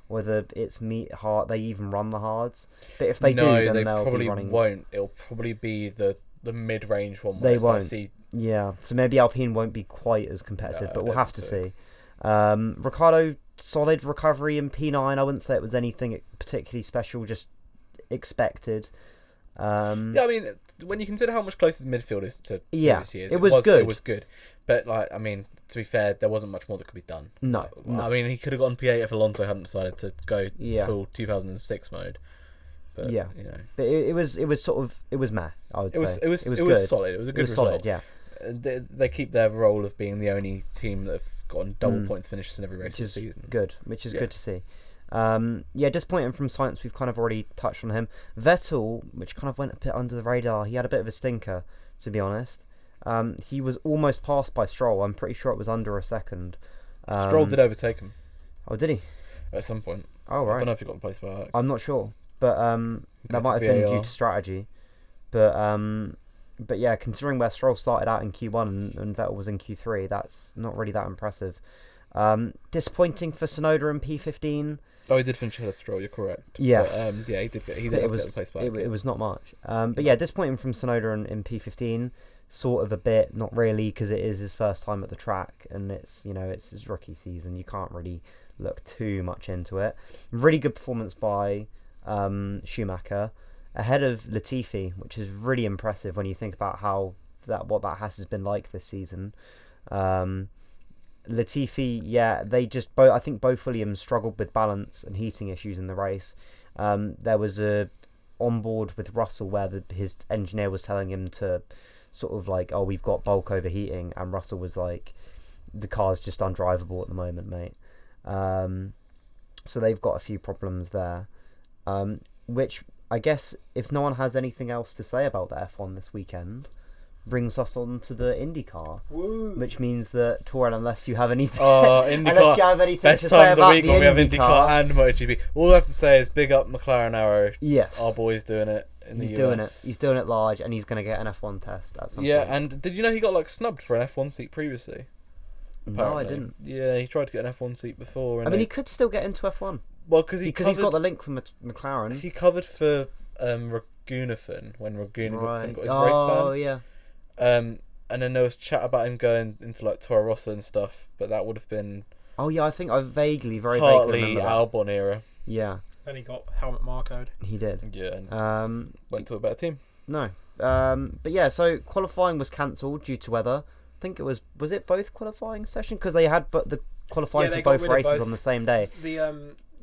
Whether it's hard, they even run the hards. But if they do, then they they'll probably be running. won't. It'll probably be the mid-range one. They won't. Yeah, so maybe Alpine won't be quite as competitive, but we'll have to see. Ricciardo, solid recovery in P9. I wouldn't say it was anything particularly special, just expected. Yeah, I mean, when you consider how much closer the midfield is to previous years, it was good. It was good, but like, I mean, to be fair, there wasn't much more that could be done. No. I mean, he could have gotten P8 if Alonso hadn't decided to go Yeah. full 2006 mode. But, Yeah. you know, But it was sort of, it was meh, I would say. it was good. solid. It was a good It was result. solid, yeah. They keep their role of being the only team that have gotten double points finishes in every race this season. Which is good to see. Disappointing from Sainz. We've kind of already touched on him. Vettel, which kind of went a bit under the radar. He had a bit of a stinker, to be honest. He was almost passed by Stroll. I'm pretty sure it was under a second. Stroll did overtake him. Oh, did he? At some point. Oh, right. I don't know if he got the place back. I'm not sure, but that might have been due to strategy. But yeah, considering where Stroll started out in Q1 and Vettel was in Q3, that's not really that impressive. Disappointing for Tsunoda in P15. Oh, he did finish ahead of Stroll. You're correct. Yeah, but, he did get the place back. It was not much. But yeah, disappointing from Tsunoda in P15. Sort of a bit, not really, because it is his first time at the track, and it's his rookie season. You can't really look too much into it. Really good performance by Schumacher ahead of Latifi, which is really impressive when you think about what that has been like this season. Latifi, yeah, they just both. I think both Williams struggled with balance and heating issues in the race. There was a onboard with Russell where his engineer was telling him to sort of like, oh, we've got bulk overheating, and Russell was like, the car's just undrivable at the moment, mate. So they've got a few problems there, which I guess if no one has anything else to say about the F1 this weekend, brings us on to the IndyCar. Woo. Which means that Torin, unless you have anything, IndyCar, unless you have anything best to time say of the about week the when we have IndyCar, IndyCar and MotoGP. All I have to say is big up McLaren Arrow. yes, Our boy's doing it in the US. he's doing it. He's doing it large, and he's going to get an F1 test at some Yeah, point. and did you know he got like snubbed for an F1 seat previously? No, I Apparently. didn't. Yeah, he tried to get an F1 seat before. And I mean, he could still get into F1 because he's got the link from McLaren. He covered for Ragunathan when Ragunathan got his race Oh ban. yeah. And then there was chat about him going into like Toro Rosso and stuff, but that would have been Oh yeah, I think I very vaguely partly remember that. Albon era. Yeah, Then he got helmet marcoed. he did. Yeah, and went to a better team. No. But yeah, so qualifying was cancelled due to weather. I think it was it both qualifying session because they had the qualifying Yeah, for they got both rid of races both. on the same day.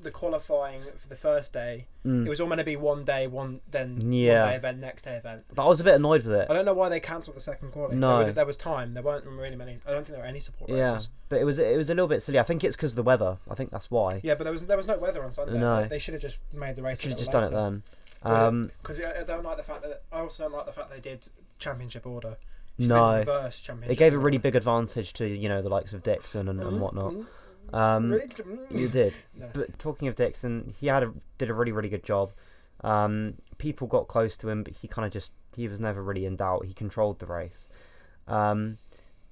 The qualifying for the first day, it was all meant to be one day, one day event, next day event. But I was a bit annoyed with it. I don't know why they cancelled the second qualifying. No. There was time. There weren't really many. I don't think there were any support Yeah, races. but it was a little bit silly. I think it's because of the weather. I think that's why. Yeah, but there was no weather on Sunday. No. They should have just made the race. Should have just done it then. Because I don't like the fact that they did championship order. No. Reverse championship. It gave a order. really big advantage to the likes of Dixon and whatnot. You did. No. But talking of Dixon, he did a really, really good job. People got close to him, but he was never really in doubt. He controlled the race.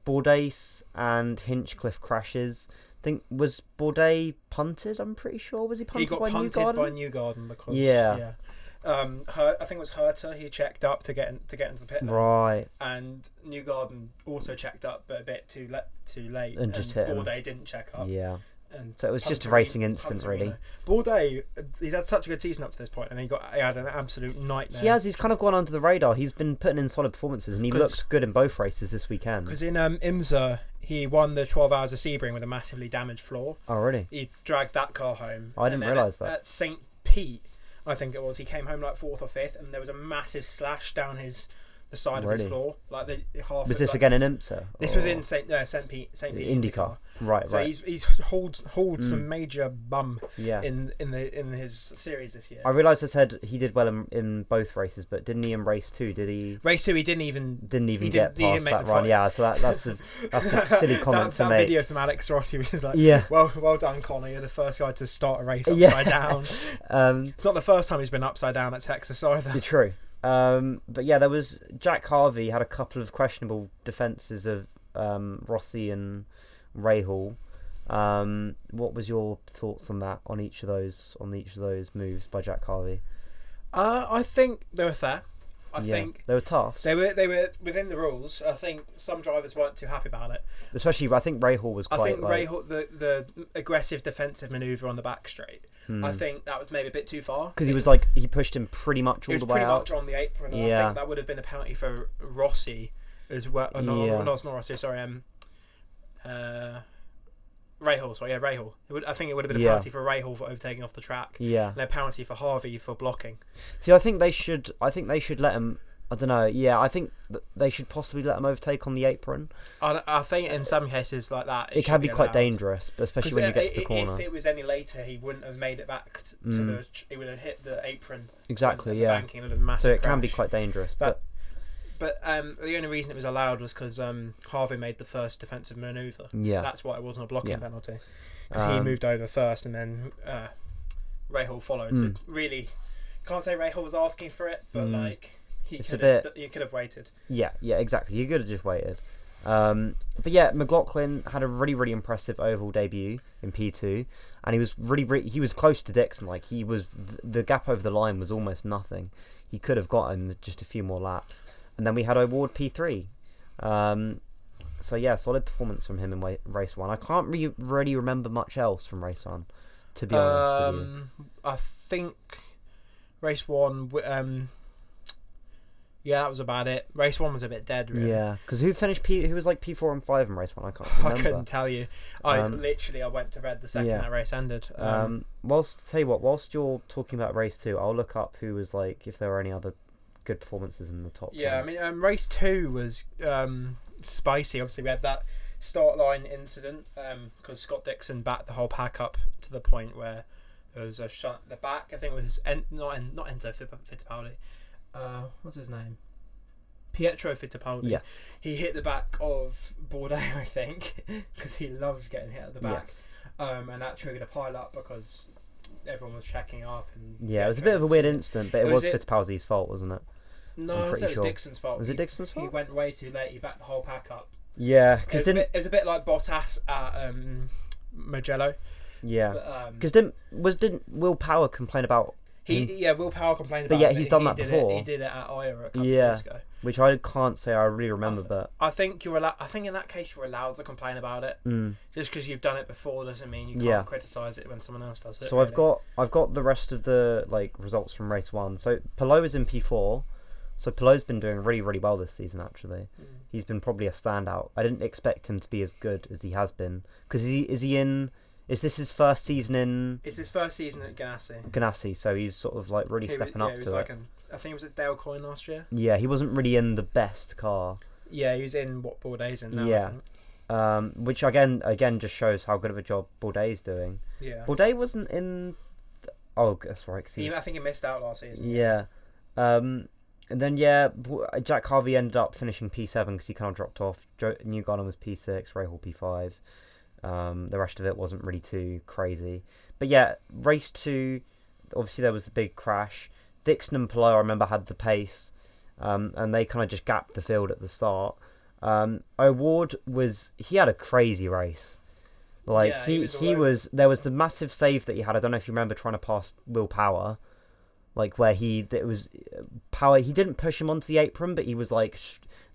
Bourdais and Hinchcliffe crashes. I think was Bourdais punted. I'm pretty sure was he punted by Newgarden? He got punted by Newgarden because Yeah. I think it was Herter. He checked up to get into the pit lane. Right. And Newgarden also checked up, but a bit too late. And just hit him. Bourdais didn't check up. Yeah. And So it was just a racing incident, really. Bourdais, he's had such a good season up to this point, and he had an absolute nightmare. He's kind of gone under the radar. He's been putting in solid performances, and he looked good in both races this weekend. Because in IMSA, he won the 12 Hours of Sebring with a massively damaged floor. Oh, really? He dragged that car home. I didn't realise that. At St. Pete, I think it was, he came home like 4th or 5th, and there was a massive slash down the side of his floor. Like the half. Was this again in IMSA? This was in St. Pete IndyCar. Right. So he's holds some major bum in his series this year. I realised I said he did well in both races, but didn't he in race 2? Did he? Race 2, he didn't even get past that run. Yeah, so that's a silly comment to that make. video from Alex Rossi was like, yeah, well done, Connor. You're the first guy to start a race upside down. It's not the first time he's been upside down at Texas either. True. But yeah, there was Jack Harvey had a couple of questionable defences of Rossi and Rahal. What was your thoughts on that? On each of those moves by Jack Harvey? I think they were fair. I think they were tough. They were within the rules. I think some drivers weren't too happy about it. Especially, I think Rahal was quite. I think Rahal, the aggressive defensive manoeuvre on the back straight. I think that was maybe a bit too far. Because he pushed him pretty much all the way out. He was pretty much on the apron. And I think that would have been a penalty for Rossi as well. No, it's not Rossi. Sorry, Rahal. Sorry, Rahal. I think it would have been a penalty for Rahal for overtaking off the track. Yeah. And a penalty for Harvey for blocking. See, I think they should let him. I don't know. Yeah, I think they should possibly let him overtake on the apron. I think in some cases like that, it can be quite dangerous, especially when you get to the corner. If it was any later, he wouldn't have made it back to the. He would have hit the apron. Exactly. Yeah. Banking, and a massive so it crash. Can be quite dangerous, but the only reason it was allowed was because Harvey made the first defensive manoeuvre. Yeah. That's why it wasn't a blocking penalty. Because he moved over first and then Rahal followed. So really, can't say Rahal was asking for it, but you could have waited. Yeah, exactly. You could have just waited. But yeah, McLaughlin had a really, really impressive oval debut in P2, and he was he was close to Dixon. Like the gap over the line was almost nothing. He could have gotten just a few more laps. And then we had O'Ward P3. So yeah, solid performance from him in race 1. I can't really remember much else from race 1, to be honest with you. I think race 1, that was about it. Race 1 was a bit dead, really. Yeah, because who was like P4 and 5 in race 1? I can't remember. I couldn't tell you. I went to bed the second that race ended. Whilst you're talking about race 2, I'll look up who was like, if there were any other good performances in the top 10. Yeah, I mean, race 2 was spicy. Obviously, we had that start line incident because Scott Dixon backed the whole pack up to the point where there was a shot at the back. I think it was not Enzo Fittipaldi. What's his name? Pietro Fittipaldi. Yeah. He hit the back of Bourdais, I think, because he loves getting hit at the back. Yes. And that triggered a pile up because everyone was checking up. And it was a bit of a weird incident, but it was Fittipaldi's fault, wasn't it? No, it was Dixon's fault. Was it Dixon's fault? He went way too late. He backed the whole pack up. Yeah, because it was a bit like Bottas at Mugello. Yeah, because didn't Will Power complain about? Will Power complained about it. But yeah, he's done that before. He did it at Iowa a couple of years ago. Which I can't say I really remember, but I think you're allowed. I think in that case you're allowed to complain about it. Just because you've done it before doesn't mean you can't criticise it when someone else does it. So really. I've got the rest of the results from race 1. So Palou was in P4. So Palou's been doing really, really well this season. Actually, he's been probably a standout. I didn't expect him to be as good as he has been. Because is this his first season in? It's his first season at Ganassi. Ganassi, so he's sort of like really stepping up to it. I think it was at Dale Coyne last year. Yeah, he wasn't really in the best car. Yeah, he was in what Bourdais in now. Yeah, I think. Which again just shows how good of a job Bourdais doing. Yeah, Bourdais wasn't in. Oh, that's right. I think he missed out last season. Yeah. And then Jack Harvey ended up finishing P7 because he kind of dropped off. Newgarden was P6, Rahal P5. The rest of it wasn't really too crazy. But yeah, race 2, obviously there was the big crash. Dixon and Palou, I remember, had the pace, and they kind of just gapped the field at the start. O'Ward he had a crazy race. There was the massive save that he had. I don't know if you remember trying to pass Will Power. Where he didn't push him onto the apron, but he was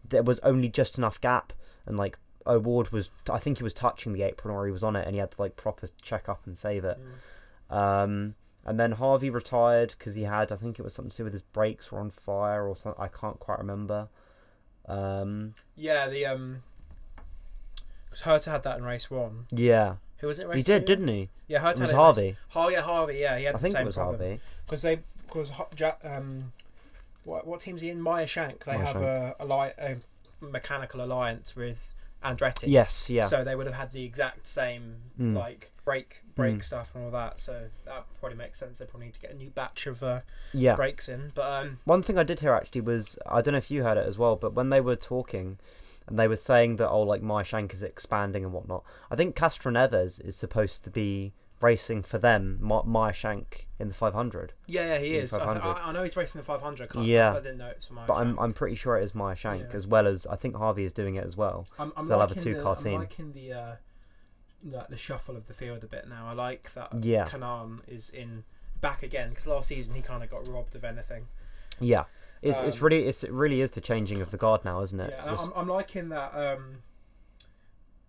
there was only just enough gap, and O'Ward I think he was touching the apron or he was on it, and he had to proper check up and save it. And then Harvey retired because he had, I think it was something to do with his brakes were on fire or something. I can't quite remember. Because Herta had that in race 1. Yeah. Who was it? Race he did, 2? didn't he? Yeah, Herta. It was Harvey. Harvey. Yeah, he had the same problem. I think it was Harvey. What team's he in? Maya Shank. They have a mechanical alliance with Andretti. Yes, yeah. So they would have had the exact same brake stuff and all that. So that probably makes sense. They probably need to get a new batch of brakes in. But one thing I did hear actually was, I don't know if you heard it as well, but when they were talking and they were saying that Maya Shank is expanding and whatnot, I think Castroneves is supposed to be racing for them, Maya Shank in the 500. Yeah, he In is. 500. I know he's racing the 500. Yeah. I didn't know it's for Maya But Shank. I'm pretty sure it is Maya Shank, Yeah. as well as I think Harvey is doing it as well. I'm So they'll have a liking two-car I'm team. liking the shuffle of the field a bit now. I like that Yeah. Kanan is back again, because last season he kind of got robbed of anything. Yeah, it really is the changing of the guard now, isn't it? Yeah, and I'm liking that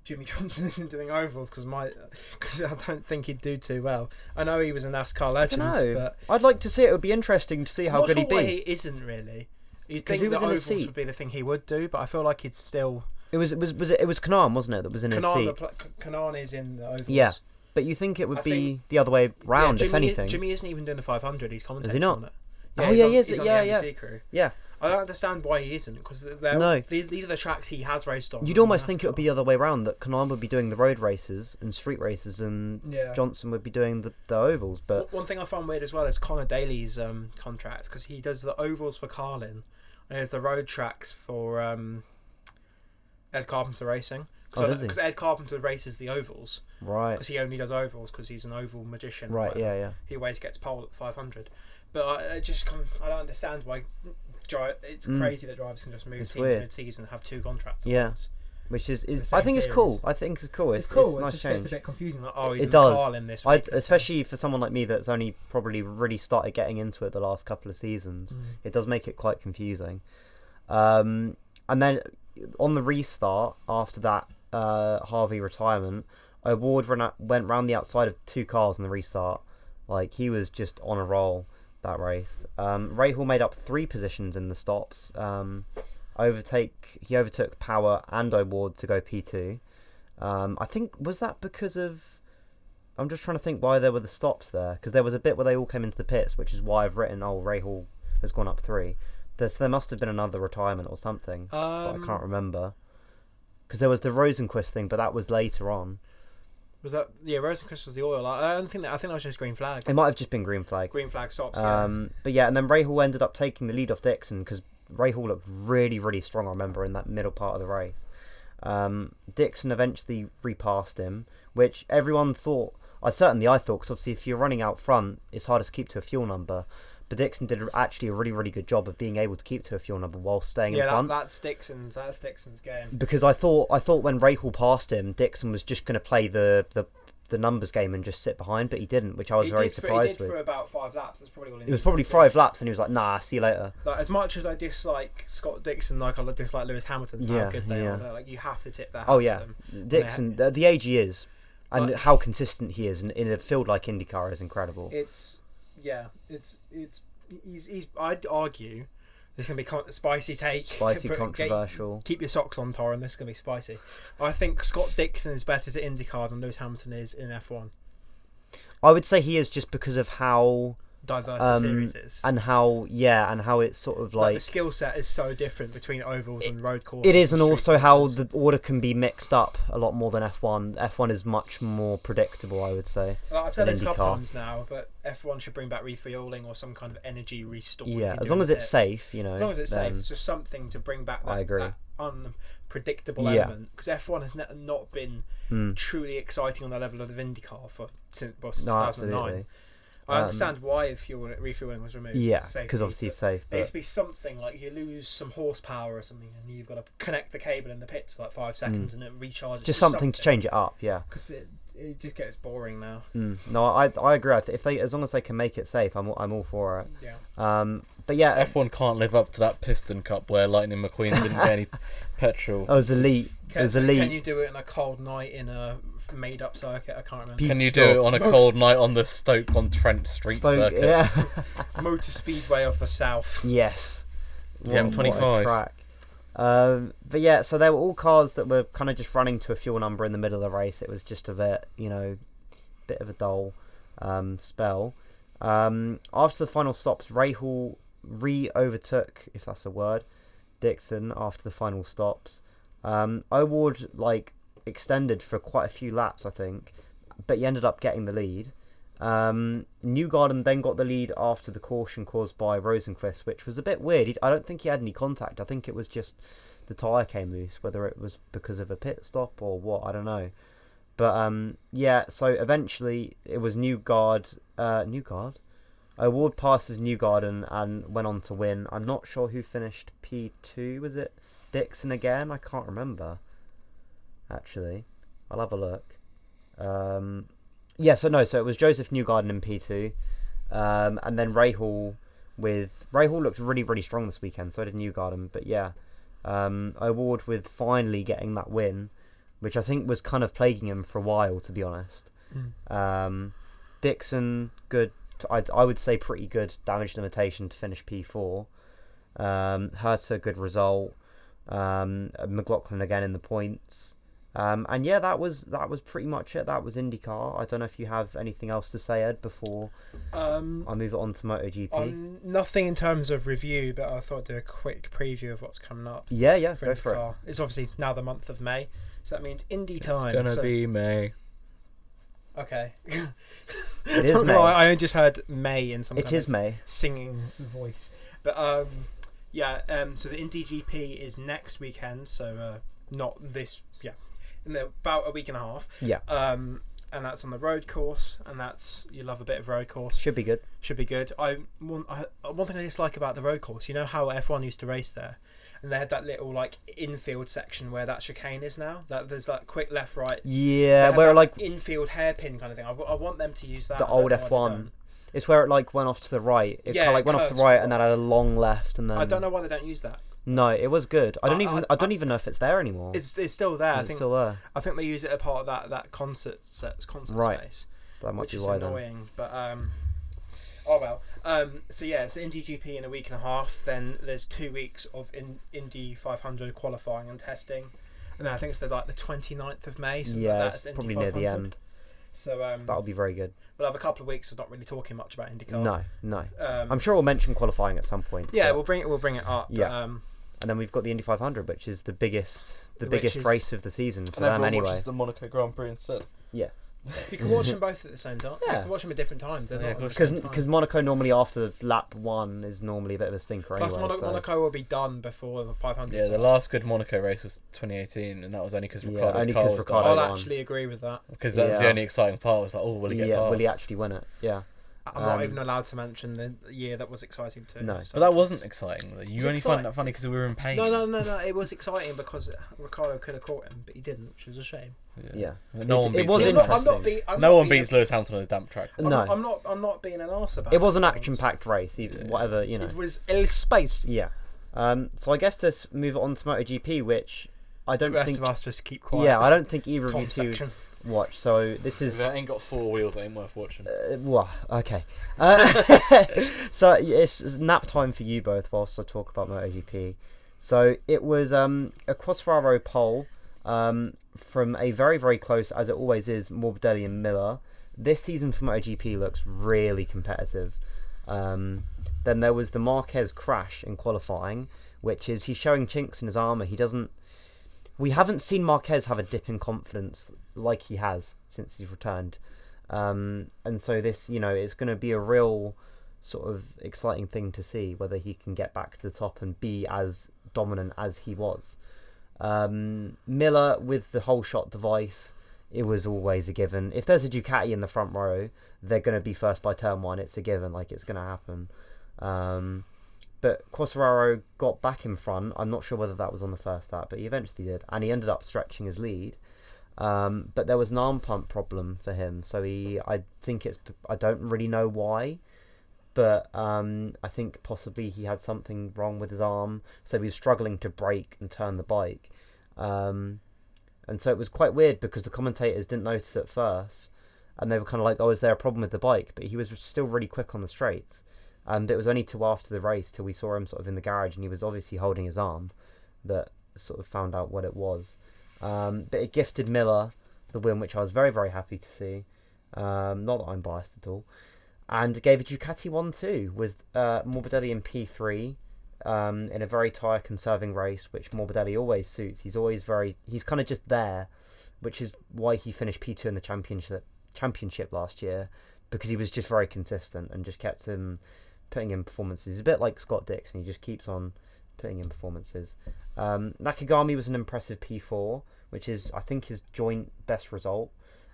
Jimmy Johnson isn't doing ovals because I don't think he'd do too well. I know he was a NASCAR legend, but I'd like to see it. It would be interesting to see how good he'd be. He isn't really. You'd 'Cause think he was that in his ovals seat. would be the thing he would do, but I feel like he'd still. It was Kanan, wasn't it, that was in his seat? Kanan is in the ovals. Yeah, but you think it would I be think- the other way round, if anything? Jimmy isn't even doing the 500. He's commentating Is he not? on it. Oh, yeah, on, he is. He's on Yeah, the yeah. NBC crew. Yeah. I don't understand why he isn't, because No. these are the tracks he has raced on. You'd almost think it would be the other way round, that Kanan would be doing the road races and street races, and Yeah. Johnson would be doing the ovals. But One thing I find weird as well is Connor Daly's contract, because he does the ovals for Carlin, and there's the road tracks for Ed Carpenter Racing. does he? Because Ed Carpenter races the ovals, right, because he only does ovals because he's an oval magician. right, yeah. He always gets pole at the 500. But I don't understand why. It's crazy that drivers can just move It's teams weird. mid-season and have two contracts. At Yeah. once. Which is The I same think it's series. cool. I think it's cool. It's cool. It's a It nice just change. gets a bit confusing. Like, oh, he's It in does. Carlin this week. Especially for someone like me that's only probably really started getting into it the last couple of seasons. It does make it quite confusing. And then on the restart after that Harvey retirement, O'Ward went round the outside of two cars in the restart. Like, he was just on a roll that race. Rahal made up 3 positions in the stops. He overtook Power and O'Ward to go P2. I think, was that because of... I'm just trying to think why there were the stops there, because there was a bit where they all came into the pits, which is why I've written, Rahal has gone up 3. So there must have been another retirement or something, but I can't remember. Because there was the Rosenquist thing, but that was later on. Was that Rosenquist was the oil? I think that was just green flag. It might have just been green flag. Green flag stops. But yeah, and then Rahal ended up taking the lead off Dixon, because Rahal looked really, really strong, I remember, in that middle part of the race. Dixon eventually repassed him, which everyone thought, I thought, because obviously if you're running out front, it's harder to keep to a fuel number. But Dixon did actually a really, really good job of being able to keep to a fuel number while staying in front. That's Dixon's game. Because I thought when Rahal passed him, Dixon was just going to play the numbers game and just sit behind, but he didn't, which I was very surprised He did for about 5 laps. That's probably all It was probably 5 laps, and he was like, "Nah, see you later." Like, as much as I dislike Scott Dixon, like I dislike Lewis Hamilton, for how good they are. Like, you have to tip that. Oh yeah, Dixon, the age he is, and how consistent he is in a field like IndyCar is incredible. I'd argue this is going to be a spicy take. Spicy, controversial. Keep your socks on, Torin. This is going to be spicy. I think Scott Dixon is better to IndyCar than Lewis Hamilton is in F1. I would say he is, just because of how diverse the series is, and how it's sort of like the skill set is so different between ovals and road courses. It is, and also courses. how the order can be mixed up a lot more than F1. F1 is much more predictable, I would say. Like, I've said this a couple times now, but F1 should bring back refueling or some kind of energy restore. Yeah, as long as it's safe, As long as it's safe, it's just something to bring back that, I agree. that unpredictable element. Because F1 has not been truly exciting on the level of the IndyCar since 2009. Absolutely. I understand why refueling was removed. Yeah, because obviously it's safe. There needs to be something like you lose some horsepower or something, and you've got to connect the cable in the pits for like 5 seconds, and it recharges. Just something to change it up, yeah. Because it just gets boring now. No, I agree. If they, as long as they can make it safe, I'm all for it. Yeah. But yeah, F1 can't live up to that piston cup where Lightning McQueen didn't get any petrol. it was elite. It was elite. Can you do it on a cold night in a made-up circuit? I can't remember. Can you do it on a cold night on the Stoke-on-Trent street circuit? Yeah. Motor Speedway of the South. Yes. The M25. What a track. But yeah, so they were all cars that were kind of just running to a fuel number in the middle of the race. It was just a bit of a dull spell. After the final stops, Rahal overtook, if that's a word, Dixon after the final stops. O'Ward extended for quite a few laps, I think, but he ended up getting the lead. Newgarden then got the lead after the caution caused by Rosenquist, which was a bit weird. I don't think he had any contact. I think it was just the tyre came loose, whether it was because of a pit stop or what, I don't know. But yeah, so eventually it was Newgard. Award passes Newgarden and went on to win. I'm not sure who finished P2. Was it Dixon again? I can't remember. Actually, I'll have a look. Yeah, so it was Joseph Newgarden in P2, and then Rahal looked really, really strong this weekend. So did Newgarden, but yeah, Award with finally getting that win, which I think was kind of plaguing him for a while, to be honest. Dixon, good. I would say pretty good damage limitation to finish P4. Herta, good result. McLaughlin again in the points. And yeah, that was pretty much it. That was IndyCar. I don't know if you have anything else to say, Ed, before I move it on to MotoGP. Nothing in terms of review, but I thought I'd do a quick preview of what's coming up. Yeah, go for it. It's obviously now the month of May, so that means Indy time. It's gonna be May. Okay. It is May. I just heard May in some. It is May. Singing voice, but yeah. So the Indy GP is next weekend, so not this. Yeah, in about a week and a half. Yeah. And that's on the road course, and you love a bit of road course. Should be good. One thing I dislike about the road course, you know how F1 used to race there, and they had that little like infield section where that chicane is now. That there's that quick left right. Yeah, where like infield hairpin kind of thing. I want them to use that. The old F1. It's where it like went off to the right. It kind of like went off to the right and then had a long left and then. I don't know why they don't use that. No, it was good. I don't even know if it's there anymore. It's still there. I think still there. I think they use it as part of that concert right. space. That might which be is why annoying, but oh well. So yeah, it's Indy GP in a week and a half. Then there's 2 weeks of Indy 500 qualifying and testing, and then I think it's the 29th of May. Yeah, it's probably near the end. So that'll be very good. We'll have a couple of weeks of not really talking much about IndyCar. No. I'm sure we'll mention qualifying at some point. Yeah, we'll bring it up. Yeah. And then we've got the Indy 500, which is the biggest race of the season for them anyway. Watches the Monaco Grand Prix instead. Yes. You can watch them both at the same time. Yeah. You can watch them at different times. Because Monaco normally after lap 1 is normally a bit of a stinker Plus anyway. Monaco will be done before the 500. Yeah, the last good Monaco race was 2018, and that was only because Ricardo's car was Ricardo I'll won. actually agree with that. Because that was the only exciting part. Was like, oh, will he get past? Will he actually win it? Yeah. I'm not even allowed to mention the year that was exciting too. No, but that wasn't exciting. You only find that funny because we were in pain. No. It was exciting because Ricardo could have caught him, but he didn't, which was a shame. Yeah. No one beats Lewis Hamilton on a damp track. No, I'm not being an arse about it. It was an action-packed race, whatever, you know. It was El Space. Yeah. So I guess let's move on to MotoGP, which I don't think. The rest of us just keep quiet. Yeah, I don't think either of you two watch. So this is. That ain't got 4 wheels. Ain't worth watching. Well, okay. So it's nap time for you both whilst I talk about MotoGP. So it was a Quattraro pole from a very, very close, as it always is, Morbidelli and Miller. This season for MotoGP looks really competitive. Then there was the Marquez crash in qualifying, which is he's showing chinks in his armour. We haven't seen Marquez have a dip in confidence like he has since he's returned. And so this, it's going to be a real sort of exciting thing to see whether he can get back to the top and be as dominant as he was. Miller with the whole shot device, it was always a given. If there's a Ducati in the front row, they're going to be first by turn 1. It's a given, it's going to happen. But Quartararo got back in front. I'm not sure whether that was on the first lap, but he eventually did, and he ended up stretching his lead. But there was an arm pump problem for him, so I don't really know why, but I think possibly he had something wrong with his arm, so he was struggling to brake and turn the bike. And so it was quite weird because the commentators didn't notice at first, and they were kind of like, oh, is there a problem with the bike? But he was still really quick on the straights. And it was only till after the race, till we saw him sort of in the garage, and he was obviously holding his arm, that sort of found out what it was. But it gifted Miller the win, which I was very, very happy to see. Not that I'm biased at all. And it gave a Ducati 1-2 with Morbidelli in P3 in a very tyre-conserving race, which Morbidelli always suits. He's kind of just there, which is why he finished P2 in the championship last year, because he was just very consistent and just kept him putting in performances. He's a bit like Scott Dixon. He just keeps on putting in performances. Nakagami was an impressive P4, which is, I think, his joint best result.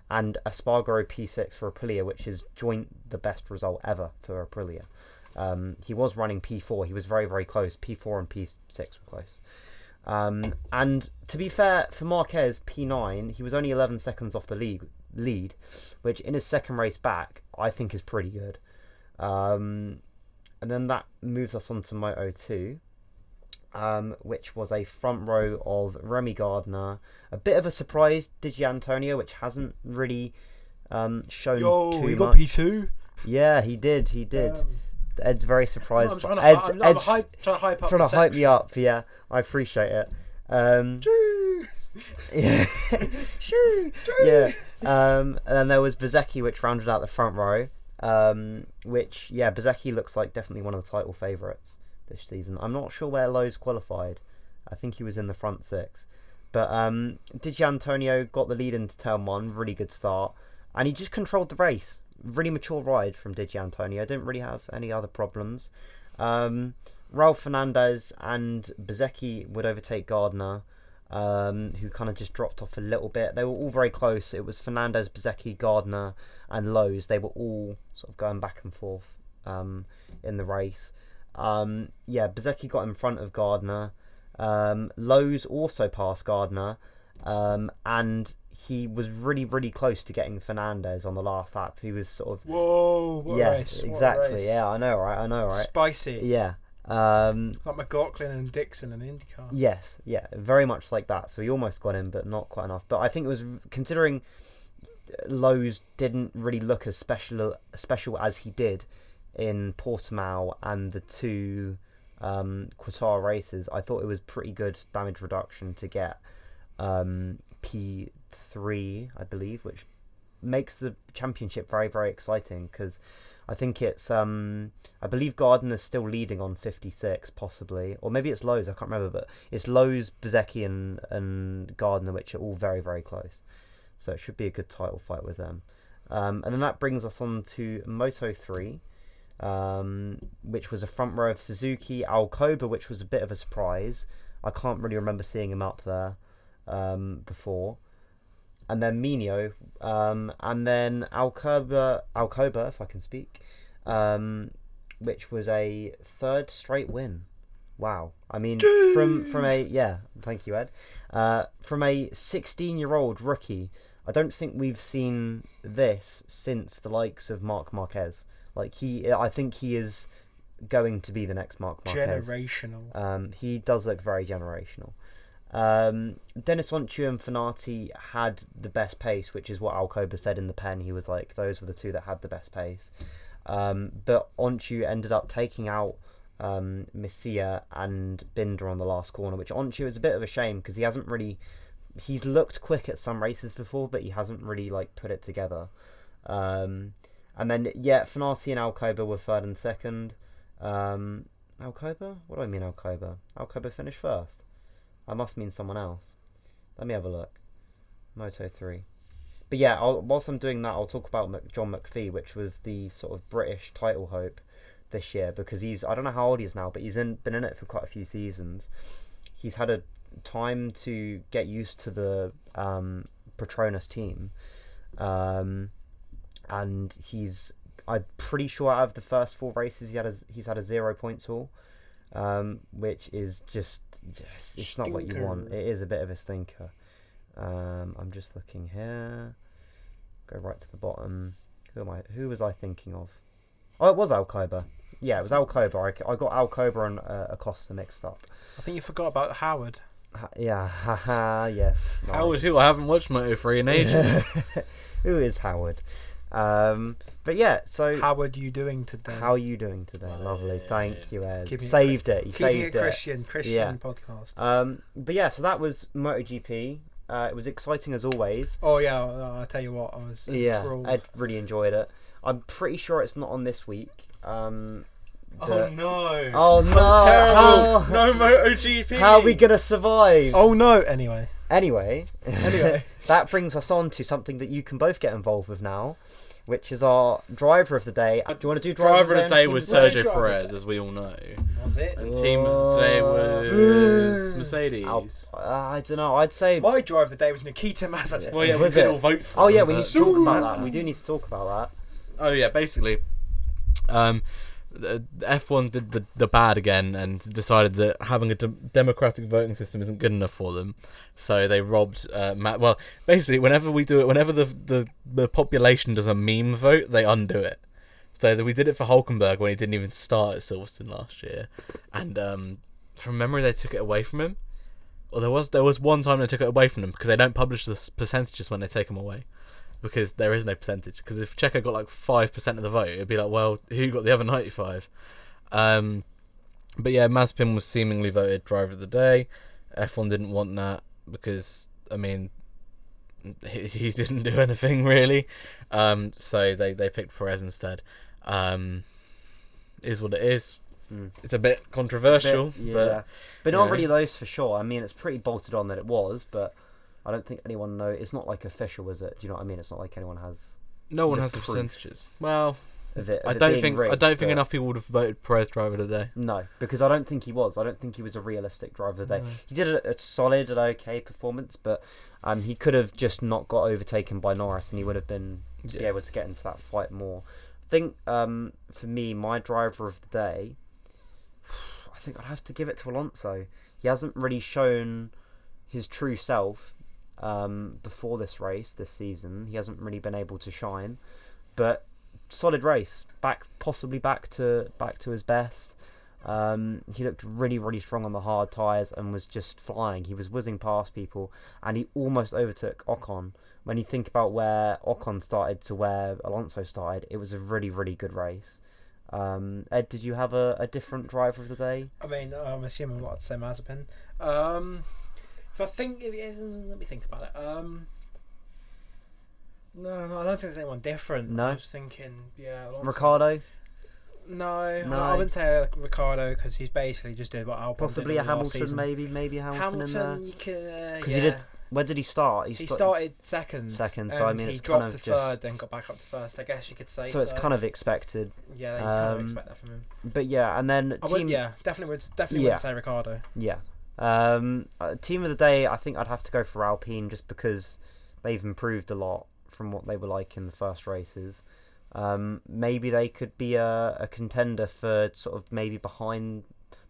and Espargaro P6 for Aprilia, which is joint the best result ever for Aprilia. He was running P4. He was very, very close. P4 and P6 were close. And to be fair, for Marquez, P9, he was only 11 seconds off the lead, which in his second race back, I think is pretty good. And then that moves us on to Moto 2, which was a front row of Remy Gardner. A bit of a surprise, Digi Antonio, which hasn't really shown too much. He got P2? Yeah, he did. Ed's very surprised. I'm trying to hype me up. Yeah, I appreciate it. Yeah, sure. Yeah. And then there was Bezzecchi, which rounded out the front row. Which Bezzecchi looks like definitely one of the title favourites this season. I'm not sure where Lowe's qualified. I think he was in the front six. But Digi Antonio got the lead into turn one. Really good start, and he just controlled the race. Really mature ride from Digi Antonio. Didn't really have any other problems. Raul Fernandez and Bezzecchi would overtake Gardner, who kind of just dropped off a little bit. They were all very close. It was Fernandez, Bezzecchi, Gardner, and Lowe's. They were all sort of going back and forth in the race. Bezzecchi got in front of Gardner. Lowe's also passed Gardner. And he was really, really close to getting Fernandez on the last lap. He was sort of... Whoa, what a race. Exactly. What a race. Yeah, I know, right? Spicy. Yeah. Like McLaughlin and Dixon and IndyCar. Yes, yeah, very much like that. So he almost got in, but not quite enough. But I think it was, considering Lowe's didn't really look as special as he did in Portimao and the two Qatar races, I thought it was pretty good damage reduction to get P3, I believe, which makes the championship very, very exciting, because I think it's I believe Gardner's still leading on 56 possibly, or maybe it's Lowe's, I can't remember, but it's Lowe's, Bezzecchi and Gardner, which are all very, very close, so it should be a good title fight with them. And then that brings us on to Moto 3, which was a front row of Suzuki, Alcoba, which was a bit of a surprise. I can't really remember seeing him up there before, and then Minio, and then Alcoba, if I can speak, which was a third straight win. Wow. I mean, from a thank you, Ed. From a 16-year-old rookie, I don't think we've seen this since the likes of Marc Marquez. I think he is going to be the next Marc Marquez. Generational. He does look very generational. Dennis Onchu and Fanati had the best pace, which is what Alcoba said in the pen. He was like, those were the two that had the best pace. But Onchu ended up taking out Messia and Binder on the last corner, which Onchu is a bit of a shame, because he's looked quick at some races before, but he hasn't really put it together. And then Fanati and Alcoba were third and second. Alcoba? What do I mean Alcoba? Alcoba finished first. I must mean someone else. Let me have a look. Moto 3. But yeah, whilst I'm doing that, I'll talk about John McPhee, which was the sort of British title hope this year, because I don't know how old he is now, but he's been in it for quite a few seasons. He's had a time to get used to the Petronas team. And I'm pretty sure out of the first 4 races he's had a 0 points haul, which is just, yes, it's not what you want. It is a bit of a stinker. I'm just looking here. Go right to the bottom. Who was I thinking of? Oh, it was Alcoba. Yeah, it was Alcoba. I got Alcoba and Acosta mixed up. I think you forgot about Howard. Haha, yes. Nice. Howard who? I haven't watched Moto 3 in ages. Who is Howard? But yeah, so how are you doing today? How are you doing today? Lovely, thank you, Ed. He saved it. Christian podcast. But yeah, so that was MotoGP. It was exciting as always. Oh yeah, I'll tell you what, I was enthralled. Ed really enjoyed it. I'm pretty sure it's not on this week. Oh no! Oh no! Oh, no MotoGP. How are we gonna survive? Oh no! Anyway, that brings us on to something that you can both get involved with now, which is our driver of the day. Do you want to do driver of the day? Was Sergio Perez, as we all know. Was it? And team of the day was Mercedes. I don't know. I'd say. My drive of the day was Nikita Mazepin. Well, yeah, we Was did it? all vote for Oh him, yeah, we but- need to talk about that. We do need to talk about Oh yeah, basically, the F1 did the bad again and decided that having a democratic voting system isn't good enough for them, so they robbed well, basically, whenever the population does a meme vote, they undo it. So we did it for Hulkenberg when he didn't even start at Silverstone last year, and from memory they took it away from him. Or there was one time they took it away from him because they don't publish the percentages when they take them away. Because there is no percentage. Because if Checo got like 5% of the vote, it'd be like, well, who got the other 95? But yeah, Mazepin was seemingly voted driver of the day. F1 didn't want that because, I mean, he didn't do anything really. So they picked Perez instead. Is what it is. It's a bit controversial. But not really those for sure. I mean, it's pretty bolted on that it was, but I don't think anyone knows. It's not like official, is it? Do you know what I mean? It's not like anyone has. No one has the proof percentages. Well, I don't think enough people would have voted Perez driver of the day. No, because I don't think he was. I don't think he was a realistic driver of the day. No. He did a solid and okay performance, but he could have just not got overtaken by Norris, and he would have been be able to get into that fight more. I think for me, my driver of the day, I think I'd have to give it to Alonso. He hasn't really shown his true self before this season. He hasn't really been able to shine, but solid race, possibly back to his best. He looked really, really strong on the hard tyres and was just flying. He was whizzing past people, and he almost overtook Ocon. When you think about where Ocon started to where Alonso started, it was a really, really good race. Ed, did you have a different driver of the day? I mean, I'm assuming what I'd say Mazepin. Let me think about it. No, I don't think there's anyone different. No? I was thinking, Alonso. Ricardo? No, I wouldn't say Ricardo because he's basically just doing what Albon possibly did a Hamilton, season. maybe Hamilton in there. You could, he did. Where did he start? He started second. So I mean, he it's dropped kind of to third, then got back up to first. I guess you could say. So it's kind of expected. Yeah, you kind of expect that from him. But yeah, and then definitely would say Ricardo. Yeah. Team of the day, I think I'd have to go for Alpine just because they've improved a lot from what they were like in the first races. Maybe they could be a contender for sort of maybe behind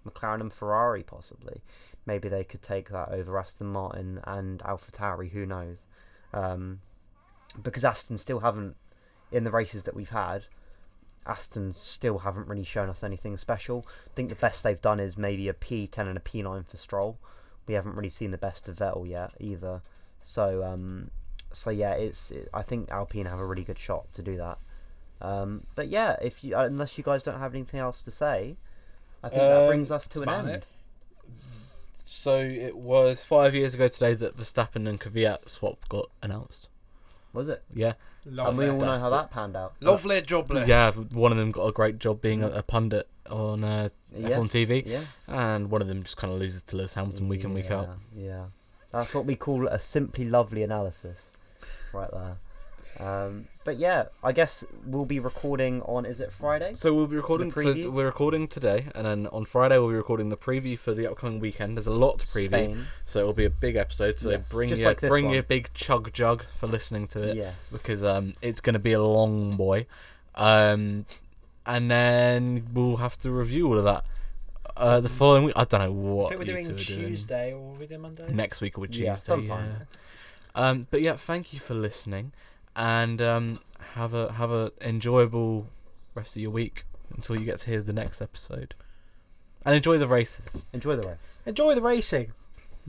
McLaren and Ferrari possibly. Maybe they could take that over Aston Martin and AlphaTauri, who knows? Because Aston still haven't, in the races that we've had, Aston still haven't really shown us anything special. I think the best they've done is maybe a P10 and a P9 for Stroll. We haven't really seen the best of Vettel yet either. So yeah, I think Alpine have a really good shot to do that. But yeah, unless you guys don't have anything else to say, I think that brings us to an end. So it was 5 years ago today that Verstappen and Kvyat swap got announced. Was it? Yeah. And we all know how that panned out. Lovely job. Yeah, one of them got a great job being a pundit on F1 TV, yes. and one of them just kind of loses to Lewis Hamilton week in, week out. Yeah, that's what we call a simply lovely analysis, right there. But yeah, I guess we'll be recording on, is it Friday? So we'll be recording. So we're recording today, and then on Friday we'll be recording the preview for the upcoming weekend. There's a lot to preview, Spain. So it'll be a big episode. So Yes, bring just your big chug jug for listening to it. Yes. Because it's going to be a long boy, and then we'll have to review all of that. The following week, I don't know what. I think we're doing Tuesday, or will we do Monday? Next week will be Tuesday. Yeah, sometime. Yeah. But yeah, thank you for listening. And have a enjoyable rest of your week until you get to hear the next episode. And enjoy the races. Enjoy the race. Enjoy the racing.